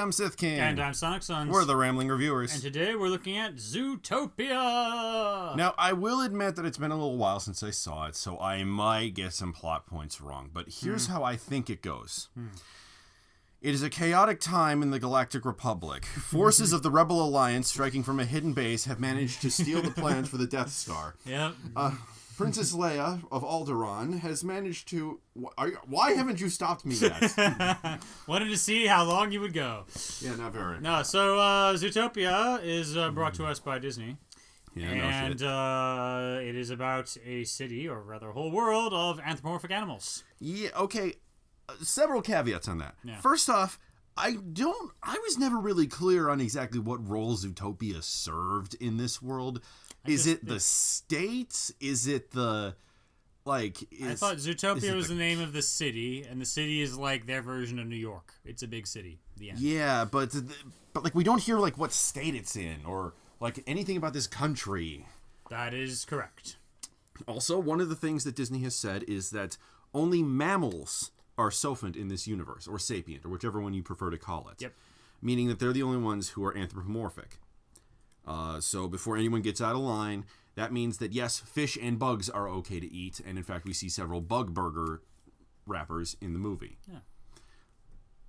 I'm Sith King. And I'm Sonic Sons. We're the Rambling Reviewers. And today we're looking at Zootopia! Now, I will admit that it's been a little while since I saw it, so I might get some plot points wrong. But here's how I think it goes. It is a chaotic time in the Galactic Republic. Forces of the Rebel Alliance, striking from a hidden base, have managed to steal the plans for the Death Star. Yep. Princess Leia of Alderaan has managed to... Why haven't you stopped me yet? Wanted to see how long you would go. Yeah, not very. No, so Zootopia is brought to us by Disney. Yeah, and it is about a city, or rather a whole world, of anthropomorphic animals. Yeah, okay. Several caveats on that. Yeah. First off, I was never really clear on exactly what role Zootopia served in this world. Is it the state? Is it the, like... I thought Zootopia was the name of the city, and the city is like their version of New York. It's a big city. The end. Yeah, but like we don't hear like what state it's in, or like anything about this country. That is correct. Also, one of the things that Disney has said is that only mammals are sophont in this universe, or sapient, or whichever one you prefer to call it. Yep. Meaning that they're the only ones who are anthropomorphic. So before anyone gets out of line, that means that yes, fish and bugs are okay to eat, and in fact we see several bug burger wrappers in the movie. Yeah.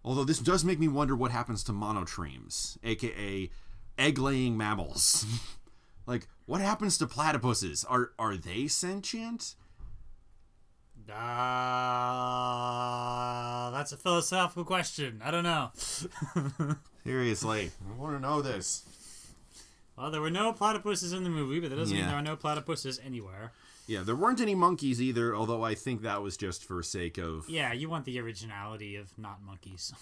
Although this does make me wonder what happens to monotremes, aka egg-laying mammals. Like, what happens to platypuses? Are they sentient? That's a philosophical question. I don't know. Seriously, I want to know this. Well, there were no platypuses in the movie, but that doesn't mean there are no platypuses anywhere. Yeah, there weren't any monkeys either, although I think that was just for sake of... Yeah, you want the originality of not monkeys.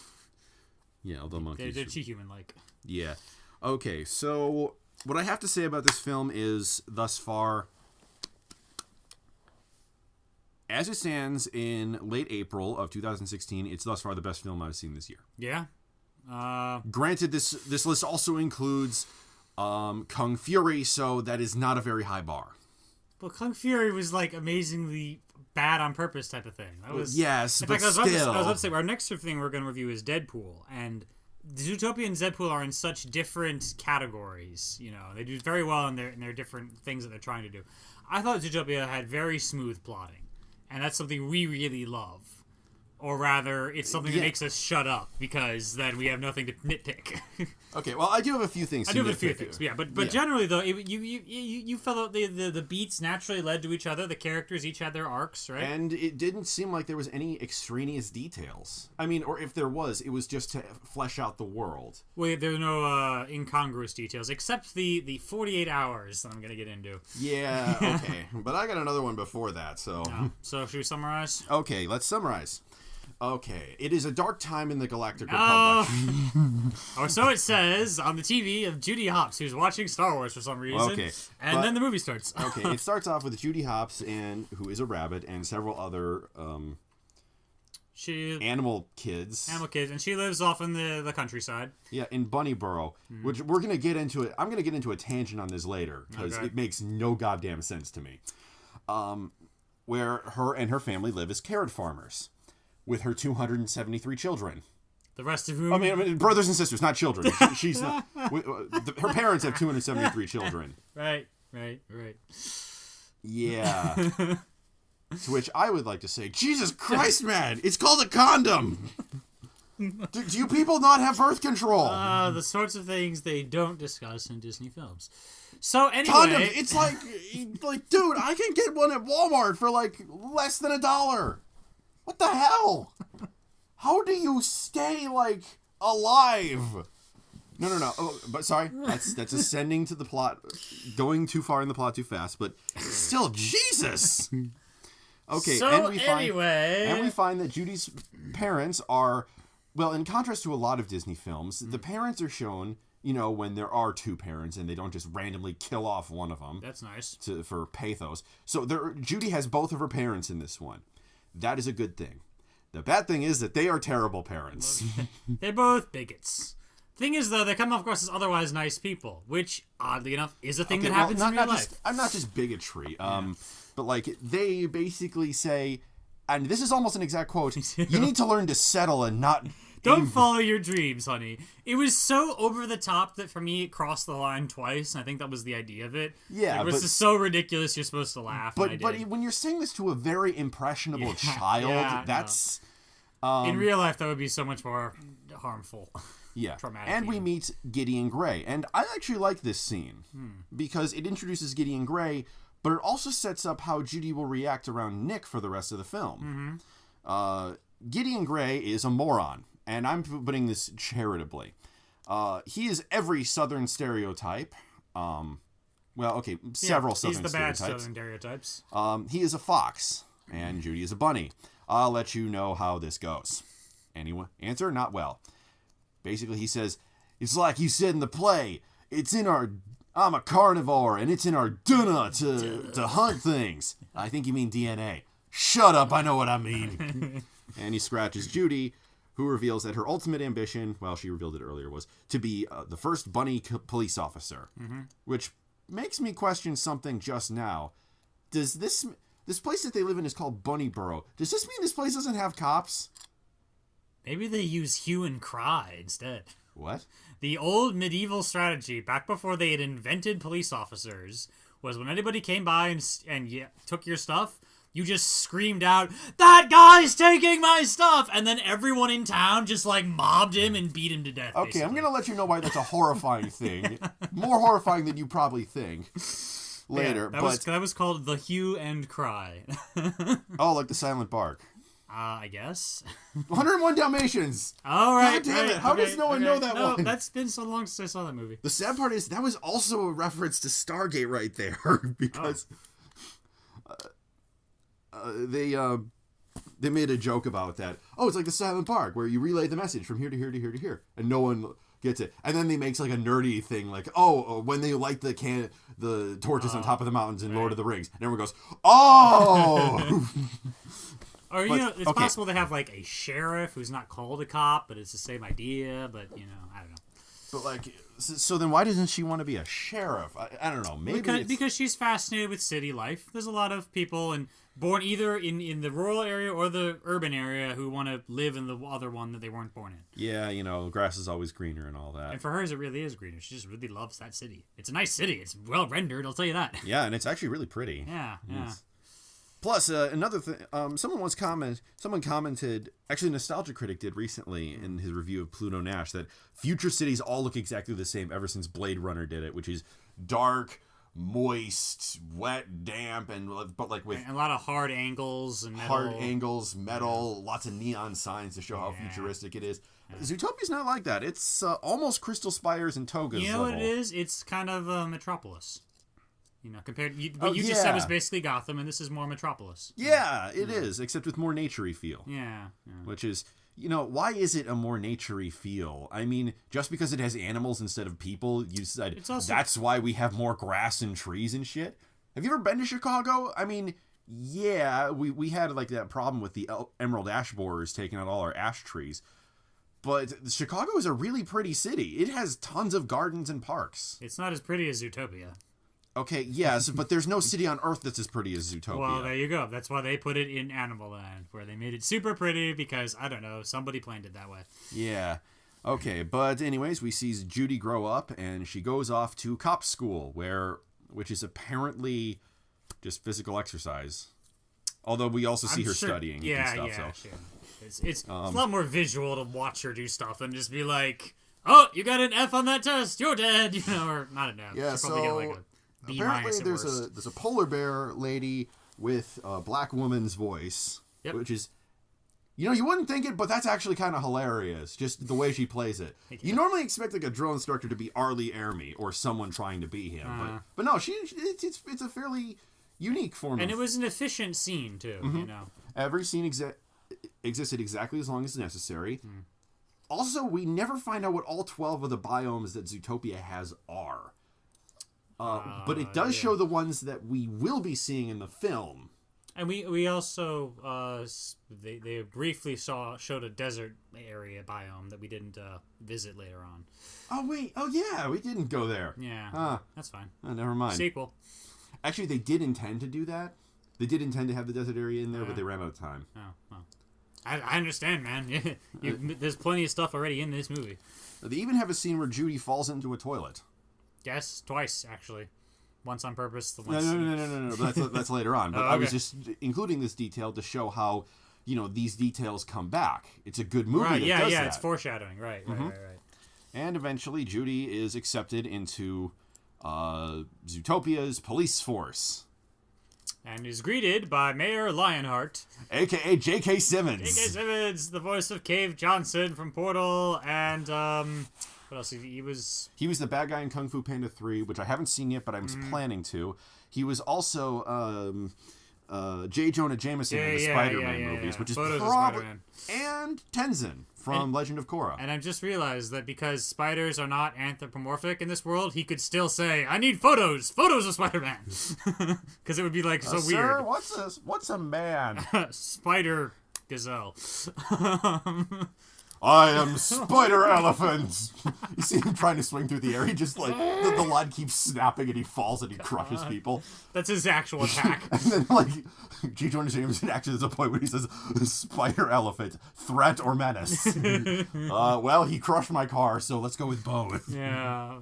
Yeah, although monkeys... They're too human-like. Yeah. Okay, so what I have to say about this film is, thus far, as it stands in late April of 2016, it's thus far the best film I've seen this year. Yeah. Granted, this list also includes... Kung Fury, so that is not a very high bar. Well, Kung Fury was like amazingly bad on purpose type of thing. That was yes, in but fact, still. I was about to say our next thing we're going to review is Deadpool, and Zootopia and Deadpool are in such different categories. You know, they do very well in their different things that they're trying to do. I thought Zootopia had very smooth plotting, and that's something we really love. Or rather, it's something that makes us shut up, because then we have nothing to nitpick. Okay, well, I do have a few things. Yeah, but generally though, you felt the beats naturally led to each other. The characters each had their arcs, right? And it didn't seem like there was any extraneous details. I mean, or if there was, it was just to flesh out the world. Well, there were no incongruous details, except the 48 hours that I'm going to get into. Yeah, okay. But I got another one before that, so... Oh, so should we summarize? Okay, let's summarize. Okay, it is a dark time in the Galactic Republic. Or so it says on the TV of Judy Hopps, who's watching Star Wars for some reason. Okay, and then the movie starts. Okay, it starts off with Judy Hopps, who is a rabbit, and several other animal kids. And she lives off in the countryside. Yeah, in Bunnyboro, which we're going to get into it. I'm going to get into a tangent on this later, because it makes no goddamn sense to me. Where her and her family live as carrot farmers. With her 273 children. The rest of whom... I mean brothers and sisters, not children. She's not... her parents have 273 children. Right. Yeah. To which I would like to say, Jesus Christ, man! It's called a condom! Do you people not have birth control? The sorts of things they don't discuss in Disney films. So anyway... Condoms! It's like, dude, I can get one at Walmart for like less than $1. What the hell? How do you stay, like, alive? No. Oh, but sorry, that's ascending to the plot, going too far in the plot too fast, but still, Jesus! Okay, so and we find that Judy's parents are, well, in contrast to a lot of Disney films, the parents are shown, you know, when there are two parents and they don't just randomly kill off one of them. That's nice. For pathos. So Judy has both of her parents in this one. That is a good thing. The bad thing is that they are terrible parents. They're both bigots. Thing is, though, they come across as otherwise nice people, which, oddly enough, is a thing that happens in real life. I'm not just bigotry, but, like, they basically say, and this is almost an exact quote, you need to learn to settle and not Don't follow your dreams, honey. It was so over the top that for me it crossed the line twice, and I think that was the idea of it. Yeah, it was just so ridiculous you're supposed to laugh. But when you're saying this to a very impressionable child, that's in real life that would be so much more harmful. Yeah, traumatic. And we meet Gideon Grey, and I actually like this scene because it introduces Gideon Grey, but it also sets up how Judy will react around Nick for the rest of the film. Gideon Grey is a moron. And I'm putting this charitably. He is every Southern stereotype. Several Southern stereotypes. He's the bad Southern stereotypes. He is a fox, and Judy is a bunny. I'll let you know how this goes. Anyone? Answer? Not well. Basically, he says, it's like you said in the play. I'm a carnivore, and it's in our DNA to hunt things. I think you mean DNA. Shut up, I know what I mean. And he scratches Judy, who reveals that her ultimate ambition, well, she revealed it earlier, was to be the first bunny police officer. Which makes me question something just now. Does this place that they live in is called Bunnyboro. Does this mean this place doesn't have cops? Maybe they use hue and cry instead. What? The old medieval strategy, back before they had invented police officers, was when anybody came by and took your stuff, you just screamed out, "That guy's taking my stuff!" And then everyone in town just, mobbed him and beat him to death, Okay, basically. I'm going to let you know why that's a horrifying thing. More horrifying than you probably think later. Yeah, that was called the hue and cry. Oh, like the silent bark. I guess. 101 Dalmatians! All right. God damn it, how does no one know that one? That's been so long since I saw that movie. The sad part is, that was also a reference to Stargate right there, because... They made a joke about that. Oh, it's like the silent bark where you relay the message from here to here to here to here, and no one gets it. And then they makes a nerdy thing when they light the torches on top of the mountains in Lord of the Rings, and everyone goes, "Oh!" Or it's possible to have a sheriff who's not called a cop, but it's the same idea. But I don't know. But so then why doesn't she want to be a sheriff? I don't know. Maybe because she's fascinated with city life. There's a lot of people born either in the rural area or the urban area who want to live in the other one that they weren't born in. Yeah, grass is always greener and all that. And for hers, it really is greener. She just really loves that city. It's a nice city. It's well rendered, I'll tell you that. Yeah, and it's actually really pretty. Yeah. Plus, another thing, someone commented, actually a Nostalgia Critic did recently in his review of Pluto Nash, that future cities all look exactly the same ever since Blade Runner did it, which is dark, moist, wet, damp, but with... And a lot of hard angles and metal. Hard angles, metal, lots of neon signs to show how futuristic it is. Zootopia's not like that. It's almost Crystal Spires and Togas. You know what it is? It's kind of Metropolis. Compared what you just said was basically Gotham, and this is more Metropolis. Yeah, it is, except with more naturey feel. Yeah. Which is, why is it a more naturey feel? I mean, just because it has animals instead of people, you said that's why we have more grass and trees and shit? Have you ever been to Chicago? I mean, yeah, we had that problem with the emerald ash borers taking out all our ash trees. But Chicago is a really pretty city. It has tons of gardens and parks. It's not as pretty as Zootopia. Okay, yes, but there's no city on Earth that's as pretty as Zootopia. Well, there you go. That's why they put it in Animal Land, where they made it super pretty because, I don't know, somebody planned it that way. Yeah. Okay, but anyways, we see Judy grow up, and she goes off to cop school, which is apparently just physical exercise. Although we also see her studying and stuff. Sure. It's a lot more visual to watch her do stuff than just be like, "Oh, you got an F on that test, you're dead," or not an F. Yeah, so... Apparently, there's a polar bear lady with a black woman's voice, which is, you wouldn't think it, but that's actually kind of hilarious, just the way she plays it. You normally expect a drill instructor to be Arlie Ermy or someone trying to be him, but no, it's a fairly unique form. And it was an efficient scene too, Every scene existed exactly as long as necessary. Also, we never find out what all 12 of the biomes that Zootopia has are. But it does show the ones that we will be seeing in the film. And we also they briefly showed a desert area biome that we didn't visit later on. Oh wait, yeah, we didn't go there. Yeah, that's fine. Never mind. Sequel. Actually, they did intend to do that. They did intend to have the desert area in there, but they ran out of time. Oh, well. I understand, man. There's plenty of stuff already in this movie. They even have a scene where Judy falls into a toilet. Yes, twice, actually. Once on purpose. No. That's later on. But Oh, I was okay. just including this detail to show how, these details come back. It's a good movie Right, that yeah, does yeah, that. it's foreshadowing. Right. And eventually, Judy is accepted into Zootopia's police force. And is greeted by Mayor Lionheart. A.K.A. J.K. Simmons. J.K. Simmons, the voice of Cave Johnson from Portal, and, what else? He was the bad guy in Kung Fu Panda 3, which I haven't seen yet, but I'm planning to. He was also J. Jonah Jameson in the Spider-Man movies, which is Photos of probably... Spider-Man. And Tenzin from Legend of Korra. And I've just realized that because spiders are not anthropomorphic in this world, he could still say, I need photos of Spider-Man. Because it would be, like, so weird. Sir, what's this? What's a man? Spider gazelle. I am Spider Elephant. You see him trying to swing through the air. He just the line keeps snapping and he falls and he crushes people. That's his actual attack. And then G. Jonah Jameson actually there's a point where he says, Spider Elephant, threat or menace. Well, he crushed my car, so let's go with both. Yeah.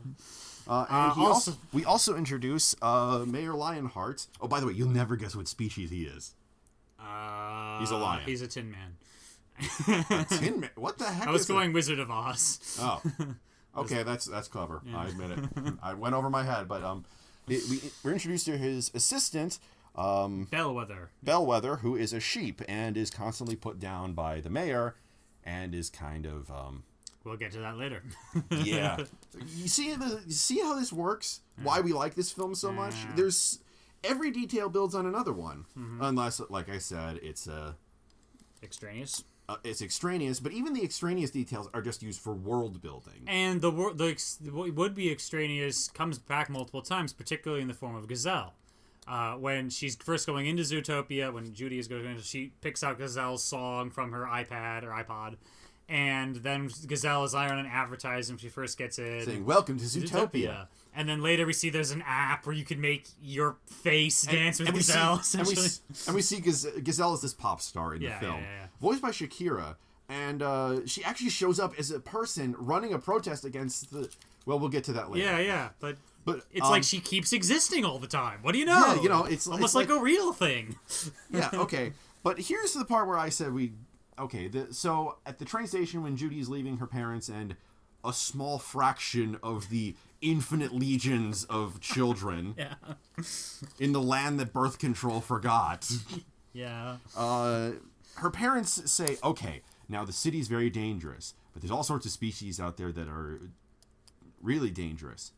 And we also introduce Mayor Lionheart. Oh, by the way, you'll never guess what species he is. He's a lion. He's a Tin Man. Tin Man? What the heck? I was going Wizard of Oz. Oh, okay, that's clever. Yeah. I admit it. I went over my head, but we're introduced to his assistant, Bellwether, who is a sheep and is constantly put down by the mayor, and is kind of We'll get to that later. yeah. You see how this works? Yeah. Why we like this film so much? There's every detail builds on another one, unless, like I said, it's extraneous. It's extraneous, but even the extraneous details are just used for world building. And what would be extraneous comes back multiple times, particularly in the form of Gazelle. When she's first going into Zootopia, when Judy is going into, she picks out Gazelle's song from her iPad or iPod, and then Gazelle is on an advertisement when she first gets it. Saying, welcome to Zootopia. And then later we see there's an app where you can make your face dance with Gazelle. And we see Gazelle as this pop star in the film. Yeah. Voiced by Shakira. And she actually shows up as a person running a protest against the... Well, we'll get to that later. Yeah. But it's like she keeps existing all the time. What do you know? Yeah, it's almost like a real thing. Yeah, okay. But here's the part where I said so at the train station when Judy's leaving her parents and a small fraction of the infinite legions of children in the land that birth control forgot. Yeah. Her parents say, okay, now the city's very dangerous, but there's all sorts of species out there that are really dangerous.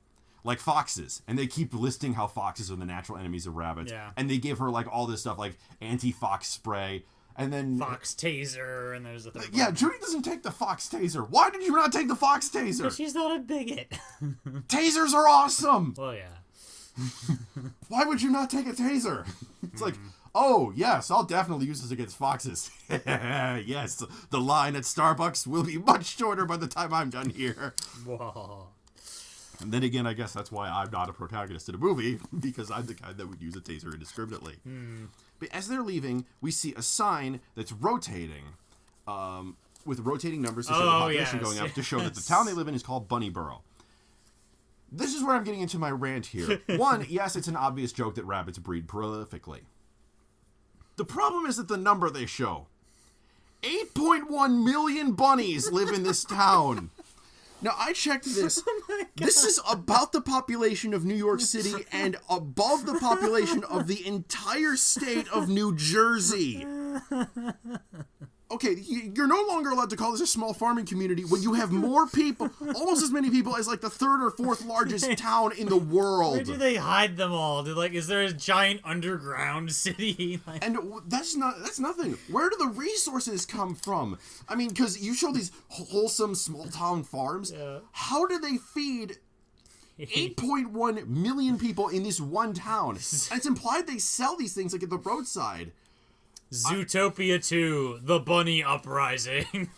Like foxes. And they keep listing how foxes are the natural enemies of rabbits. Yeah. And they give her all this stuff like anti-fox spray. And then Fox taser, and there's the third yeah, one. Judy doesn't take the Fox taser. Why did you not take the Fox taser? Because she's not a bigot. Tasers are awesome. Well, yeah. Why would you not take a taser? It's like, oh yes, I'll definitely use this against foxes. Yes, the line at Starbucks will be much shorter by the time I'm done here. Whoa. And then again, I guess that's why I'm not a protagonist in a movie, because I'm the kind that would use a taser indiscriminately. But as they're leaving, we see a sign that's rotating, with rotating numbers to show the population going up, to show that the town they live in is called Bunnyborough. This is where I'm getting into my rant here. One, yes, it's an obvious joke that rabbits breed prolifically. The problem is that the number they show. 8.1 million bunnies live in this town. Now, I checked this. Oh this is about the population of New York City and above the population of the entire state of New Jersey. Okay, you're no longer allowed to call this a small farming community when you have more people, almost as many people as like the third or fourth largest town in the world. Where do they hide them all? Is there a giant underground city? And that's nothing. Where do the resources come from? I mean, because you show these wholesome small town farms. Yeah. How do they feed 8.1 million people in this one town? And it's implied they sell these things like at the roadside. Zootopia 2, the bunny uprising.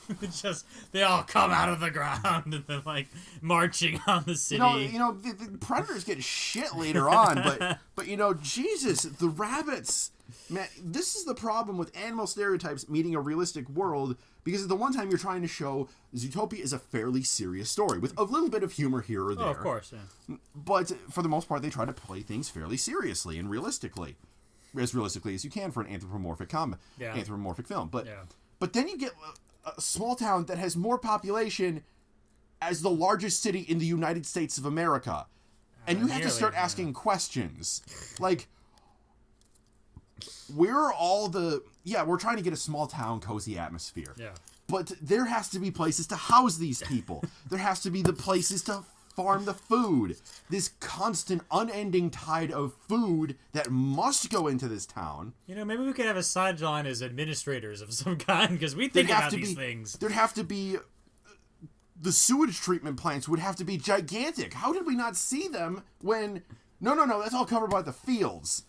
They all come out of the ground and they're like marching on the city. The predators get shit later on, but Jesus, the rabbits, Man, this is the problem with animal stereotypes meeting a realistic world, because at the one time you're trying to show Zootopia is a fairly serious story with a little bit of humor here or there. Oh, of course, yeah. But for the most part, they try to play things fairly seriously and realistically. As realistically as you can for an anthropomorphic film. But then you get a small town that has more population as the largest city in the United States of America. And you have to start asking questions. Like, where are all the... Yeah, we're trying to get a small town, cozy atmosphere. Yeah. But there has to be places to house these people. There has to be the places to farm the food. This constant, unending tide of food that must go into this town. You know, maybe we could have a sideline as administrators of some kind, because we think about these things. There'd have to be... The sewage treatment plants would have to be gigantic. How did we not see them when... No, that's all covered by the fields.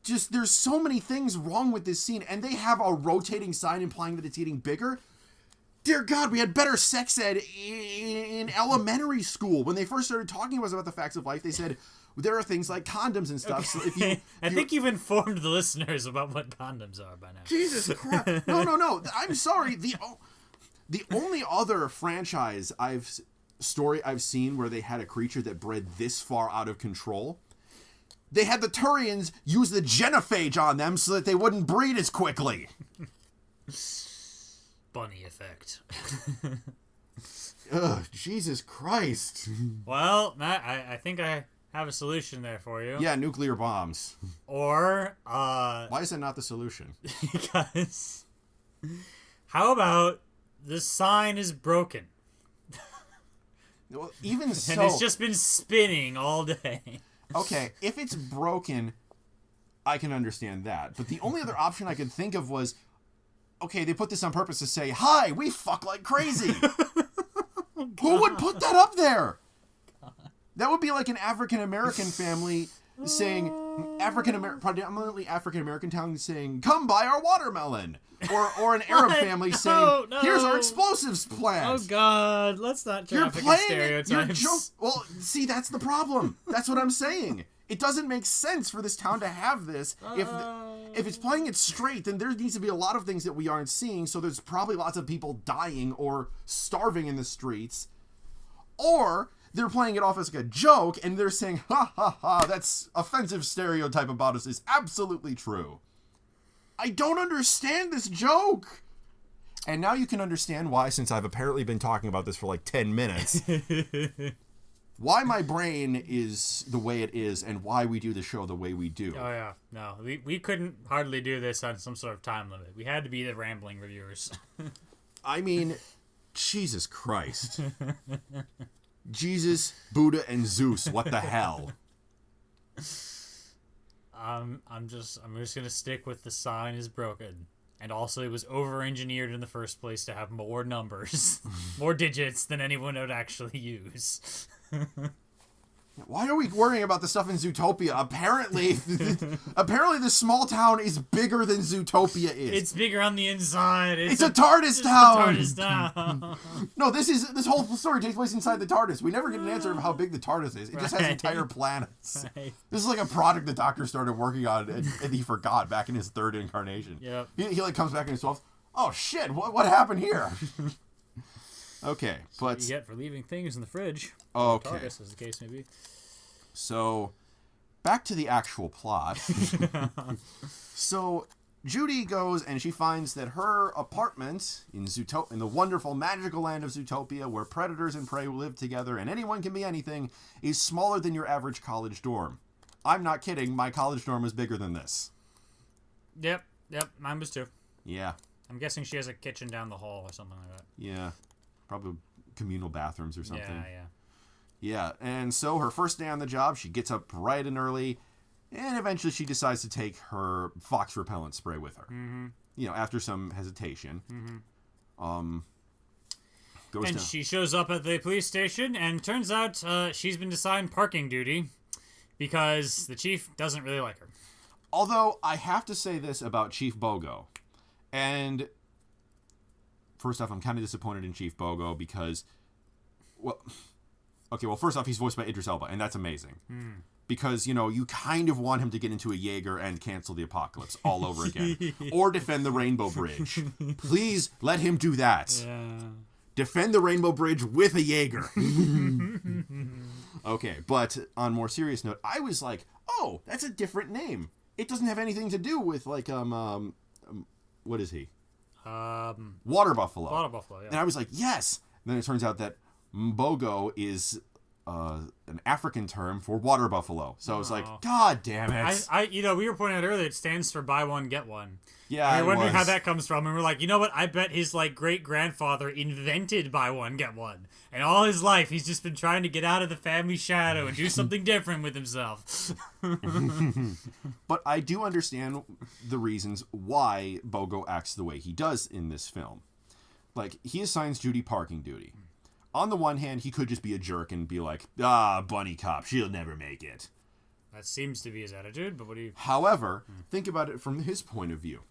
Just, there's so many things wrong with this scene, and they have a rotating sign implying that it's getting bigger. Dear God, we had better sex ed in elementary school. When they first started talking to us about the facts of life, they said there are things like condoms and stuff. Okay. So I think you've informed the listeners about what condoms are by now. Jesus Christ. No. I'm sorry. The only other franchise I've seen where they had a creature that bred this far out of control, they had the Turians use the genophage on them so that they wouldn't breed as quickly. Bunny effect. Ugh, Jesus Christ. Well, Matt, I think I have a solution there for you. Yeah, nuclear bombs. Or, Why is that not the solution? Because... How about the sign is broken? Well, even so... And it's just been spinning all day. Okay, if it's broken, I can understand that. But the only other option I could think of was... Okay, they put this on purpose to say, hi, we fuck like crazy. Who would put that up there? That would be like an African-American family saying, predominantly African-American town saying, come buy our watermelon. Or an Arab family saying, here's our explosives plant. Oh, God. Let's not traffic in stereotypes. Well, see, that's the problem. That's what I'm saying. It doesn't make sense for this town to have this. If it's playing it straight, then there needs to be a lot of things that we aren't seeing, so there's probably lots of people dying or starving in the streets. Or they're playing it off as like a joke, and they're saying, ha ha ha, that's offensive stereotype about us is absolutely true. I don't understand this joke. And now you can understand why, since I've apparently been talking about this for like 10 minutes, why my brain is the way it is and why we do the show the way we do. Oh, yeah. No, we couldn't hardly do this on some sort of time limit. We had to be the rambling reviewers. I mean, Jesus Christ. Jesus, Buddha, and Zeus, what the hell? I'm just gonna stick with the sign is broken. And also it was over-engineered in the first place to have more numbers, more digits than anyone would actually use. Why are we worrying about the stuff in Zootopia? Apparently the small town is bigger than Zootopia is. It's bigger on the inside. It's a TARDIS town. TARDIS town. No, this whole story takes place inside the TARDIS. We never get an answer of how big the TARDIS is. It just has entire planets. Right. This is like a product the Doctor started working on and he forgot back in his third incarnation. Yep. He like comes back in his 12th. Oh shit! What happened here? Okay, but you get for leaving things in the fridge. Okay, TARDIS, as the case may be. So, back to the actual plot. So, Judy goes and she finds that her apartment in the wonderful magical land of Zootopia, where predators and prey live together and anyone can be anything, is smaller than your average college dorm. I'm not kidding. My college dorm was bigger than this. Yep. Mine was too. Yeah. I'm guessing she has a kitchen down the hall or something like that. Yeah. Probably communal bathrooms or something. Yeah. Yeah, and so her first day on the job, she gets up bright and early, and eventually she decides to take her fox repellent spray with her. Mm-hmm. You know, after some hesitation. Mm-hmm. She shows up at the police station, and turns out she's been assigned parking duty because the chief doesn't really like her. Although, I have to say this about Chief Bogo. And first off, I'm kind of disappointed in Chief Bogo because, well, first off, he's voiced by Idris Elba, and that's amazing. Because, you kind of want him to get into a Jaeger and cancel the apocalypse all over again. Or defend the Rainbow Bridge. Please let him do that. Yeah. Defend the Rainbow Bridge with a Jaeger. Okay, but on a more serious note, I was like, oh, that's a different name. It doesn't have anything to do with, like, what is he? Water Buffalo. Water Buffalo, yeah. And I was like, yes. And then it turns out that Mbogo is an African term for water buffalo. So I was like, God damn it. We were pointing out earlier, it stands for buy one, get one. Yeah, we were wondering how that comes from, and we're like, you know what? I bet his great-grandfather invented buy one, get one. And all his life, he's just been trying to get out of the family shadow and do something different with himself. But I do understand the reasons why Bogo acts the way he does in this film. Like, he assigns Judy parking duty. On the one hand, he could just be a jerk and be like, bunny cop, she'll never make it. That seems to be his attitude, but what do you... However, think about it from his point of view.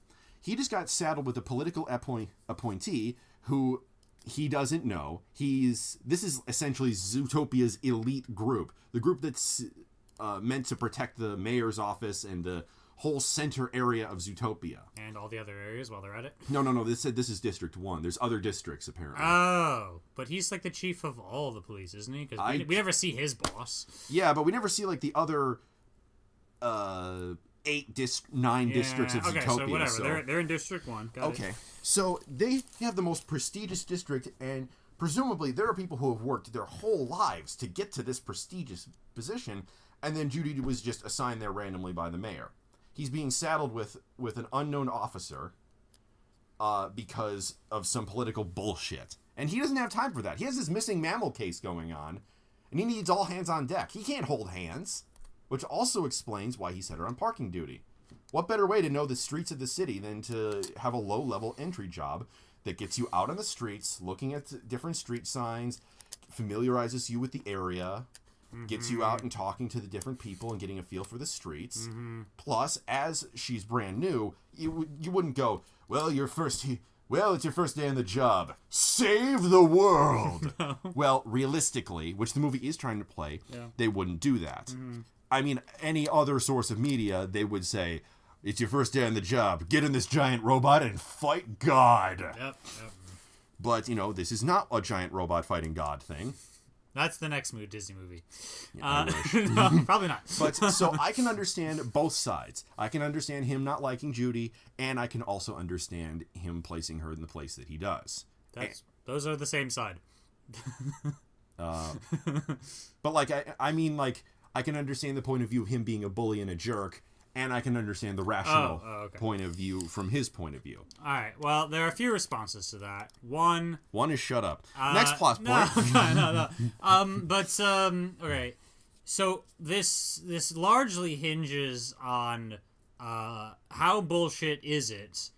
He just got saddled with a political appointee who he doesn't know. This is essentially Zootopia's elite group. The group that's meant to protect the mayor's office and the whole center area of Zootopia. And all the other areas while they're at it? No. This is District 1. There's other districts, apparently. Oh, but he's like the chief of all the police, isn't he? Because we never see his boss. Yeah, but we never see, like, the other 9 districts of Zootopia. Okay, so whatever. They're in District 1. Got it. So they have the most prestigious district, and presumably there are people who have worked their whole lives to get to this prestigious position, and then Judy was just assigned there randomly by the mayor. He's being saddled with an unknown officer because of some political bullshit. And he doesn't have time for that. He has this missing mammal case going on, and he needs all hands on deck. He can't hold hands, which also explains why he set her on parking duty. What better way to know the streets of the city than to have a low-level entry job that gets you out on the streets, looking at different street signs, familiarizes you with the area, gets you out and talking to the different people and getting a feel for the streets. Plus, as she's brand new, you wouldn't go, well, it's your first day on the job. Save the world. No. Well, realistically, which the movie is trying to play, they wouldn't do that. I mean, any other source of media, they would say, it's your first day on the job. Get in this giant robot and fight God. Yep. But, this is not a giant robot fighting God thing. That's the next Disney movie. Yeah, no, probably not. But so I can understand both sides. I can understand him not liking Judy, and I can also understand him placing her in the place that he does. Those are the same side. But I mean, I can understand the point of view of him being a bully and a jerk, and I can understand the rational point of view from his point of view. All right. Well, there are a few responses to that. One is shut up. Next plot point. No. Okay. So this largely hinges on how bullshit is it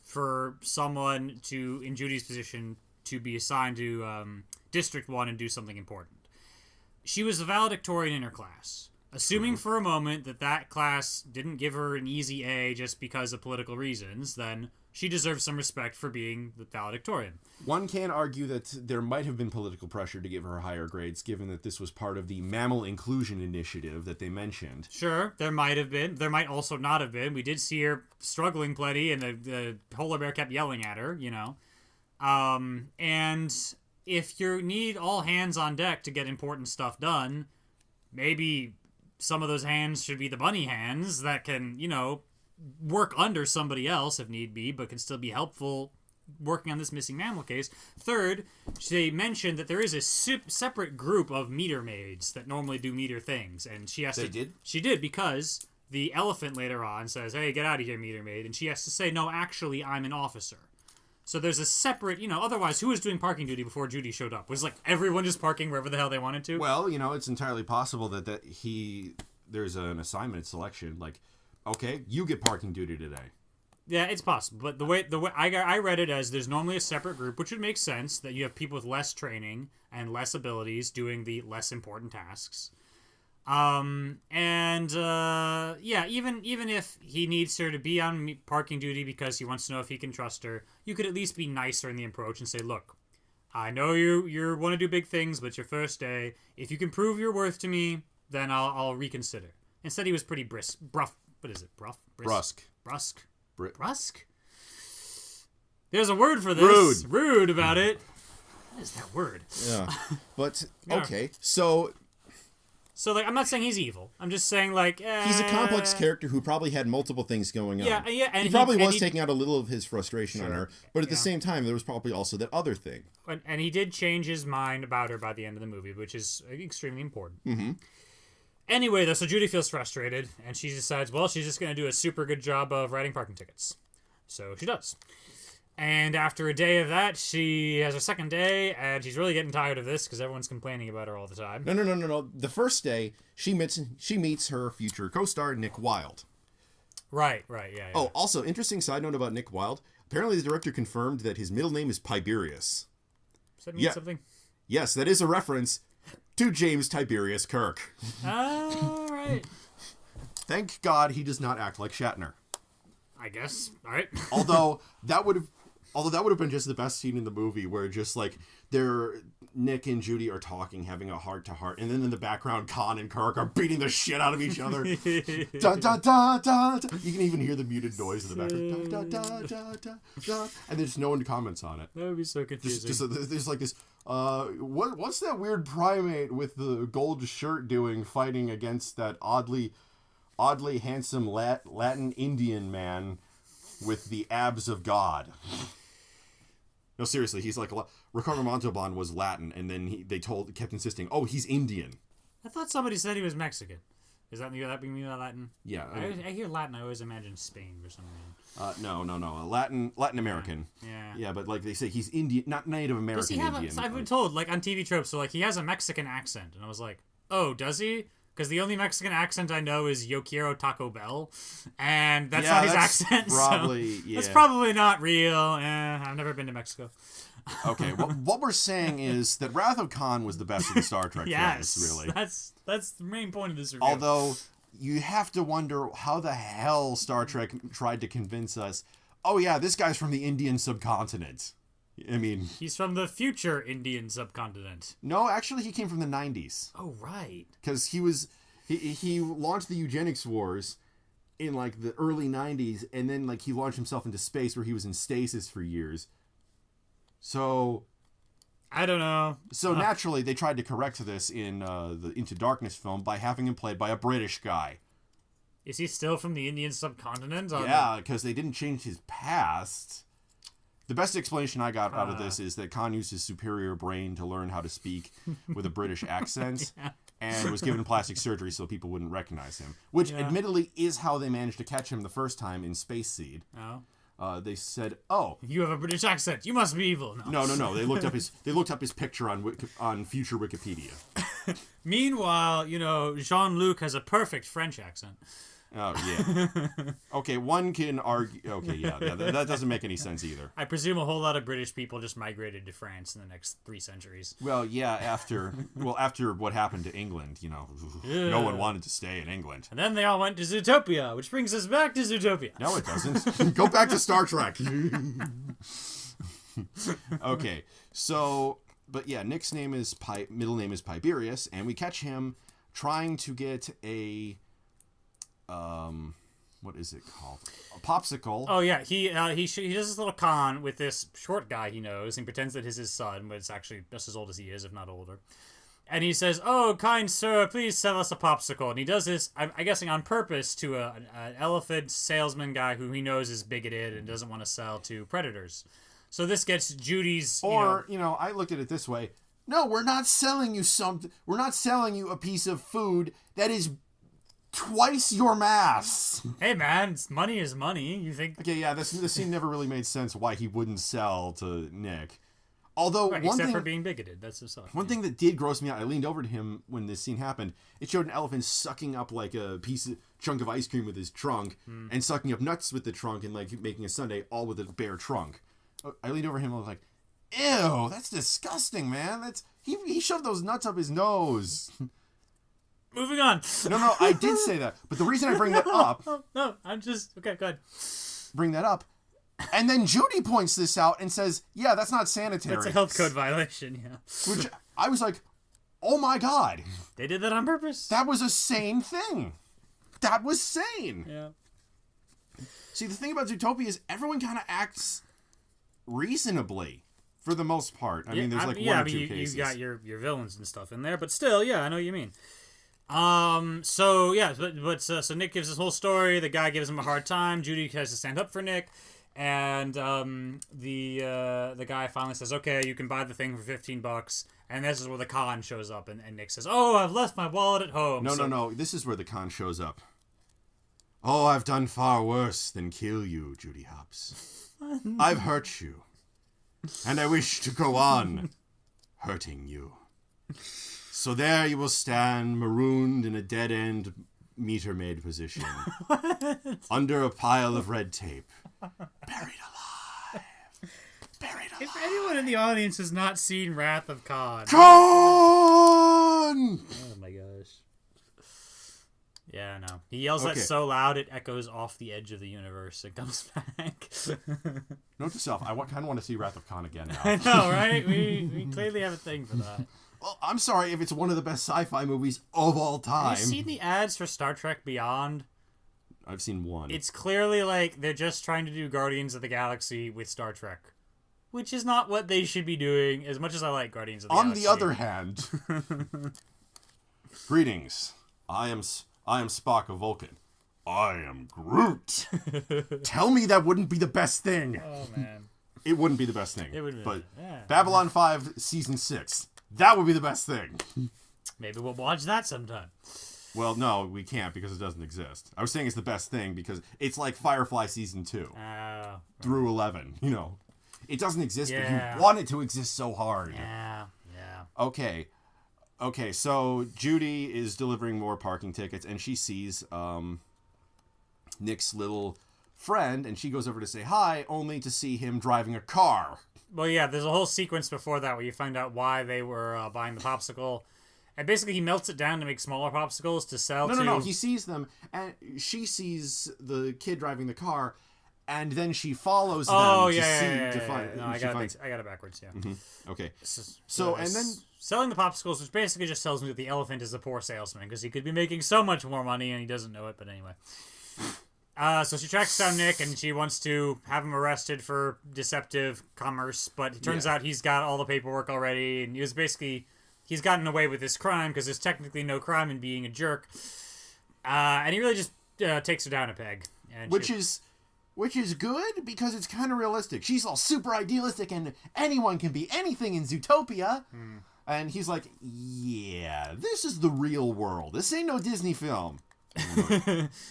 for someone in Judy's position to be assigned to District 1 and do something important. She was the valedictorian in her class. Assuming for a moment that class didn't give her an easy A just because of political reasons, then she deserves some respect for being the valedictorian. One can argue that there might have been political pressure to give her higher grades, given that this was part of the mammal inclusion initiative that they mentioned. Sure, there might have been. There might also not have been. We did see her struggling plenty, and the polar bear kept yelling at her, And if you need all hands on deck to get important stuff done, maybe some of those hands should be the bunny hands that can, work under somebody else if need be, but can still be helpful working on this missing mammal case. Third, they mentioned that there is a separate group of meter maids that normally do meter things, and she did because the elephant later on says, "Hey, get out of here, meter maid," and she has to say, "No, actually, I'm an officer." So there's a separate, otherwise, who was doing parking duty before Judy showed up? Was everyone just parking wherever the hell they wanted to? Well, it's entirely possible that there's an assignment selection. Okay, you get parking duty today. Yeah, it's possible. But the way I read it as there's normally a separate group, which would make sense that you have people with less training and less abilities doing the less important tasks. Even if he needs her to be on parking duty because he wants to know if he can trust her, you could at least be nicer in the approach and say, look, I know you want to do big things, but it's your first day. If you can prove your worth to me, then I'll reconsider. Instead, he was pretty bruff. What is it? Brusque. Brusque? There's a word for this. Rude about it. What is that word? Yeah. But, Yeah. okay. So like, I'm not saying he's evil. I'm just saying, like... he's a complex character who probably had multiple things going on. Yeah, and he probably was taking out a little of his frustration on her. But at the Yeah. same time, there was probably also that other thing. And he did change his mind about her by the end of the movie, which is extremely important. Mm-hmm. Anyway, though, so Judy feels frustrated, and she decides, well, she's just going to do a super good job of writing parking tickets. So she does. And after a day of that, she has her second day, and she's really getting tired of this because everyone's complaining about her all the time. No. The first day, she meets her future co-star, Nick Wilde. Right, yeah. Oh, also, interesting side note about Nick Wilde. Apparently, the director confirmed that his middle name is Tiberius. Does that mean something? Yes, that is a reference to James Tiberius Kirk. All right. Thank God he does not act like Shatner. I guess. All right. Although that would have been just the best scene in the movie, where just like Nick and Judy are talking, having a heart to heart, and then in the background, Khan and Kirk are beating the shit out of each other. Dun, dun, dun, dun, dun. You can even hear the muted noise in the background. Dun, dun, dun, dun, dun, dun. And there's no one comments on it. That would be so confusing. There's like this. What's that weird primate with the gold shirt doing, fighting against that oddly handsome Latin Indian man with the abs of God? No, seriously, he's like Ricardo Montalban was Latin, and then they kept insisting, oh, he's Indian. I thought somebody said he was Mexican. Is that being Latin? Yeah, I hear Latin. I always imagine Spain or something. No, Latin American. Yeah. Yeah, but like they say, he's Indian, not Native American. Does he have Indian. I've been told, like on TV tropes, so like he has a Mexican accent, and I was like, oh, does he? Because the only Mexican accent I know is Yo quiero Taco Bell, and that's not his accent. Probably, so that's probably not real. I've never been to Mexico. Okay, what we're saying is that Wrath of Khan was the best of the Star Trek yes, films, really. That's the main point of this review. Although you have to wonder how the hell Star Trek tried to convince us, oh yeah, this guy's from the Indian subcontinent. I mean... He's from the future Indian subcontinent. No, actually he came from the 90s. Oh, right. Because he launched the eugenics wars in like the early 90s, and then like he launched himself into space where he was in stasis for years. So... I don't know. So naturally they tried to correct this in the Into Darkness film by having him played by a British guy. Is he still from the Indian subcontinent? Yeah, because they didn't change his past. The best explanation I got out of this is that Khan used his superior brain to learn how to speak with a British accent and was given plastic surgery so people wouldn't recognize him. Which, admittedly, is how they managed to catch him the first time in Space Seed. Oh. They said, "Oh, you have a British accent. You must be evil." No. They looked up his picture on future Wikipedia. Meanwhile, Jean-Luc has a perfect French accent. Oh, yeah. Okay, one can argue... Okay, yeah, that doesn't make any sense either. I presume a whole lot of British people just migrated to France in the next 3 centuries. Well, yeah, after what happened to England, no one wanted to stay in England. And then they all went to Zootopia, which brings us back to Zootopia. No, it doesn't. Go back to Star Trek. Okay, so... But yeah, Nick's middle name is Tiberius, and we catch him trying to get a... what is it called? A popsicle. Oh yeah, he does this little con with this short guy he knows and pretends that he's his son, but it's actually just as old as he is, if not older. And he says, "Oh, kind sir, please sell us a popsicle." And he does this, I'm guessing on purpose, to an elephant salesman guy who he knows is bigoted and doesn't want to sell to predators. So this gets Judy's. I looked at it this way. No, we're not selling you something. We're not selling you a piece of food that is twice your mass. Hey man, money is money. You think? Okay, yeah, this scene never really made sense why he wouldn't sell to Nick. Although except for being bigoted, that's just one thing that did gross me out. I leaned over to him when this scene happened. It showed an elephant sucking up like a chunk of ice cream with his trunk, and sucking up nuts with the trunk, and like making a sundae all with a bare trunk. I leaned over him and was like, "Ew, that's disgusting, man. He shoved those nuts up his nose." Moving on. No, I did say that. But the reason I bring that up... No, I'm just... Okay, go ahead. Bring that up. And then Judy points this out and says, yeah, that's not sanitary. That's a health code violation, yeah. Which I was like, oh my god. They did that on purpose. That was a sane thing. That was sane. Yeah. See, the thing about Zootopia is everyone kind of acts reasonably for the most part. I mean, there's like one or two cases. You got your villains and stuff in there, but still, yeah, I know what you mean. So Nick gives this whole story. The guy gives him a hard time. Judy has to stand up for Nick, and the guy finally says, "Okay, you can buy the thing for $15." And this is where the con shows up, and Nick says, "Oh, I've left my wallet at home." No. This is where the con shows up. Oh, I've done far worse than kill you, Judy Hopps. I've hurt you, and I wish to go on hurting you. So there you will stand, marooned in a dead-end meter-maid position, under a pile of red tape, buried alive. If anyone in the audience has not seen Wrath of Khan... Con! Oh my gosh. Yeah, no. He yells that so loud it echoes off the edge of the universe. It comes back. Note to self, I kind of want to see Wrath of Khan again now. I know, right? We clearly have a thing for that. Well, I'm sorry if it's one of the best sci-fi movies of all time. Have you seen the ads for Star Trek Beyond? I've seen one. It's clearly like they're just trying to do Guardians of the Galaxy with Star Trek. Which is not what they should be doing, as much as I like Guardians of the Galaxy. On the other hand... Greetings. I am Spock of Vulcan. I am Groot. Tell me that wouldn't be the best thing. Oh, man. It wouldn't be the best thing. It would be. But Yeah. Babylon 5 Season 6. That would be the best thing. Maybe we'll watch that sometime. Well, no, we can't because it doesn't exist. I was saying it's the best thing because it's like Firefly Season 2 through 11. You know, it doesn't exist, but you want it to exist so hard. Yeah. Okay, so Judy is delivering more parking tickets, and she sees Nick's little friend, and she goes over to say hi, only to see him driving a car. Well, yeah, there's a whole sequence before that where you find out why they were buying the popsicle. And basically he melts it down to make smaller popsicles to sell to... No, he sees them, and she sees the kid driving the car, and then she follows them to find... No, I got it backwards, yeah. Mm-hmm. Okay. So, and then... Selling the popsicles, which basically just tells me that the elephant is a poor salesman, because he could be making so much more money, and he doesn't know it, but anyway. So she tracks down Nick, and she wants to have him arrested for deceptive commerce, but it turns out he's got all the paperwork already, and he's gotten away with this crime, because there's technically no crime in being a jerk. And he really just takes her down a peg. And Which is good, because it's kind of realistic. She's all super idealistic, and anyone can be anything in Zootopia. And he's like, yeah, this is the real world. This ain't no Disney film.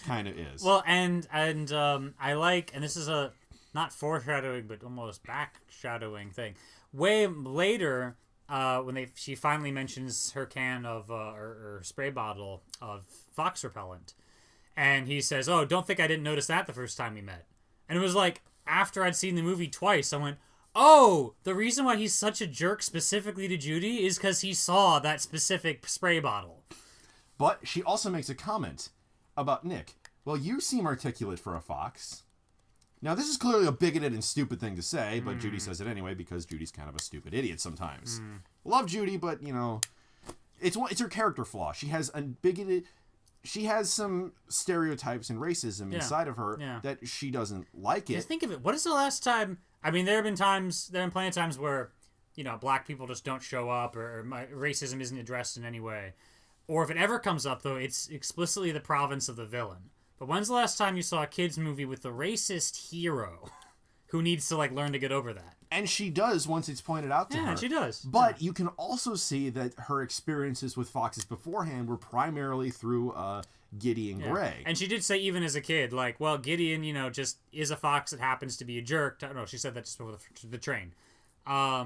Kind of is. Well, and I like, and this is a not foreshadowing, but almost backshadowing thing. Way later, when she finally mentions her can of or spray bottle of fox repellent, and he says, "Oh, don't think I didn't notice that the first time we met." And it was like after I'd seen the movie twice, I went, "Oh, the reason why he's such a jerk specifically to Judy is because he saw that specific spray bottle." But she also makes a comment about Nick. Well, you seem articulate for a fox. Now, this is clearly a bigoted and stupid thing to say, but Judy says it anyway because Judy's kind of a stupid idiot sometimes. Love Judy, but, you know, it's her character flaw. She has she has some stereotypes and racism inside of her that she doesn't like it. Just think of it. What is the last time... I mean, there have been plenty of times where, you know, black people just don't show up or racism isn't addressed in any way. Or if it ever comes up, though, it's explicitly the province of the villain. But when's the last time you saw a kid's movie with the racist hero who needs to, like, learn to get over that? And she does once it's pointed out to her. Yeah, she does. But you can also see that her experiences with foxes beforehand were primarily through Gideon Gray. And she did say even as a kid, like, well, Gideon, you know, just is a fox that happens to be a jerk. I don't know, she said that just before the train.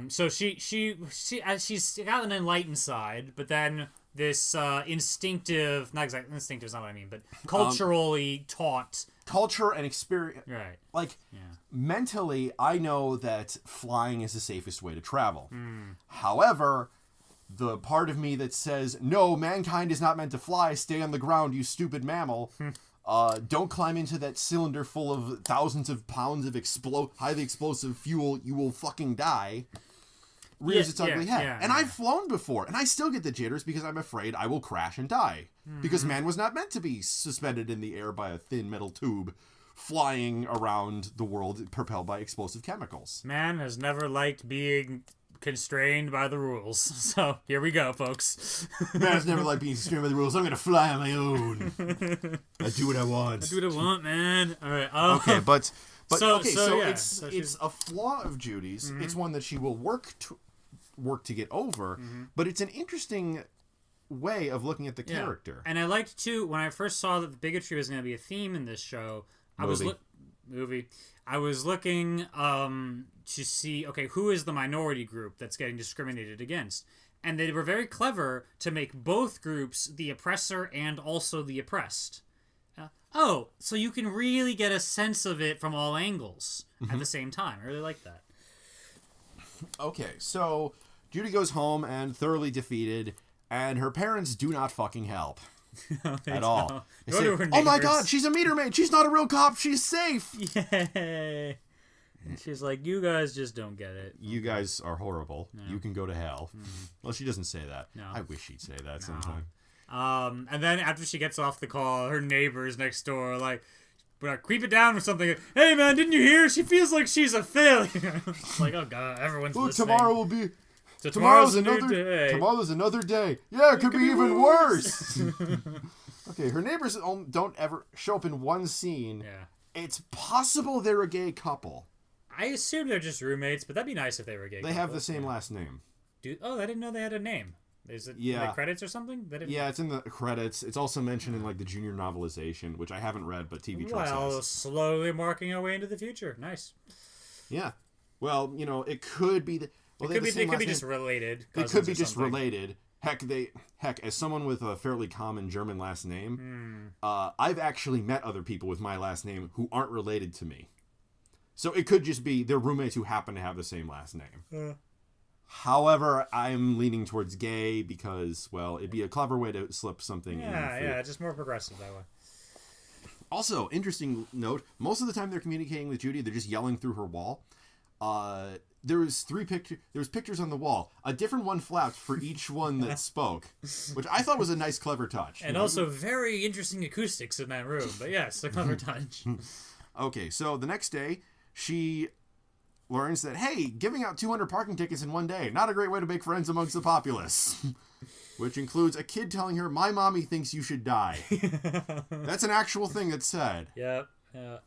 So she's got an enlightened side, but then this instinctive, not exactly instinctive is not what I mean, but culturally taught culture and experience. Right. Like mentally, I know that flying is the safest way to travel. However, the part of me that says, no, mankind is not meant to fly, stay on the ground, you stupid mammal. Don't climb into that cylinder full of thousands of pounds of highly explosive fuel, you will fucking die. rears its ugly head. yeah, and I've flown before, and I still get the jitters because I'm afraid I will crash and die. Because man was not meant to be suspended in the air by a thin metal tube flying around the world propelled by explosive chemicals. Man has never liked being constrained by the rules. So here we go, folks. Man's never liked being constrained by the rules. I'm going to fly on my own. I do what I want. I do what I want, man. All right. Okay, but So it's a flaw of Judy's. It's one that she will work to get over, but it's an interesting way of looking at the character. And I liked too when I first saw that the bigotry was going to be a theme in this show. I was looking to see, okay, who is the minority group that's getting discriminated against, and they were very clever to make both groups the oppressor and also the oppressed. So you can really get a sense of it from all angles at the same time. I really like that. Okay, so Judy goes home and thoroughly defeated, and her parents do not fucking help. At all. They say, oh my god, she's a meter maid. She's not a real cop. She's safe. Yay. And she's like, you guys just don't get it. You guys are horrible. No. You can go to hell. Well, she doesn't say that. No. I wish she'd say that sometime. And then after she gets off the call, her neighbors next door like, creep it down or something. Hey man, didn't you hear? She feels like she's a failure. It's like, oh god, everyone's listening. Tomorrow will be... So tomorrow's another day. Tomorrow's another day. Yeah, it could be even worse. Okay, her neighbors don't ever show up in one scene. Yeah. It's possible they're a gay couple. I assume they're just roommates, but that'd be nice if they were a gay couple. They have the same last name. I didn't know they had a name. Is it like credits or something? Yeah, it's in the credits. It's also mentioned in like the junior novelization, which I haven't read, but TV Troll says. Slowly marking our way into the future. Nice. Yeah. Well, it could be... They could be just related. They could be just related. Heck, as someone with a fairly common German last name, I've actually met other people with my last name who aren't related to me. So it could just be they're roommates who happen to have the same last name. However, I'm leaning towards gay because, well, it'd be a clever way to slip something in. Yeah, just more progressive that way. Also, interesting note, most of the time they're communicating with Judy, they're just yelling through her wall. There was pictures on the wall. A different one flapped for each one that spoke, which I thought was a nice, clever touch. And also very interesting acoustics in that room. But yes, a clever touch. Okay, so the next day, she learns that, hey, giving out 200 parking tickets in one day, not a great way to make friends amongst the populace. Which includes a kid telling her, my mommy thinks you should die. That's an actual thing that's said. Yep. Yeah.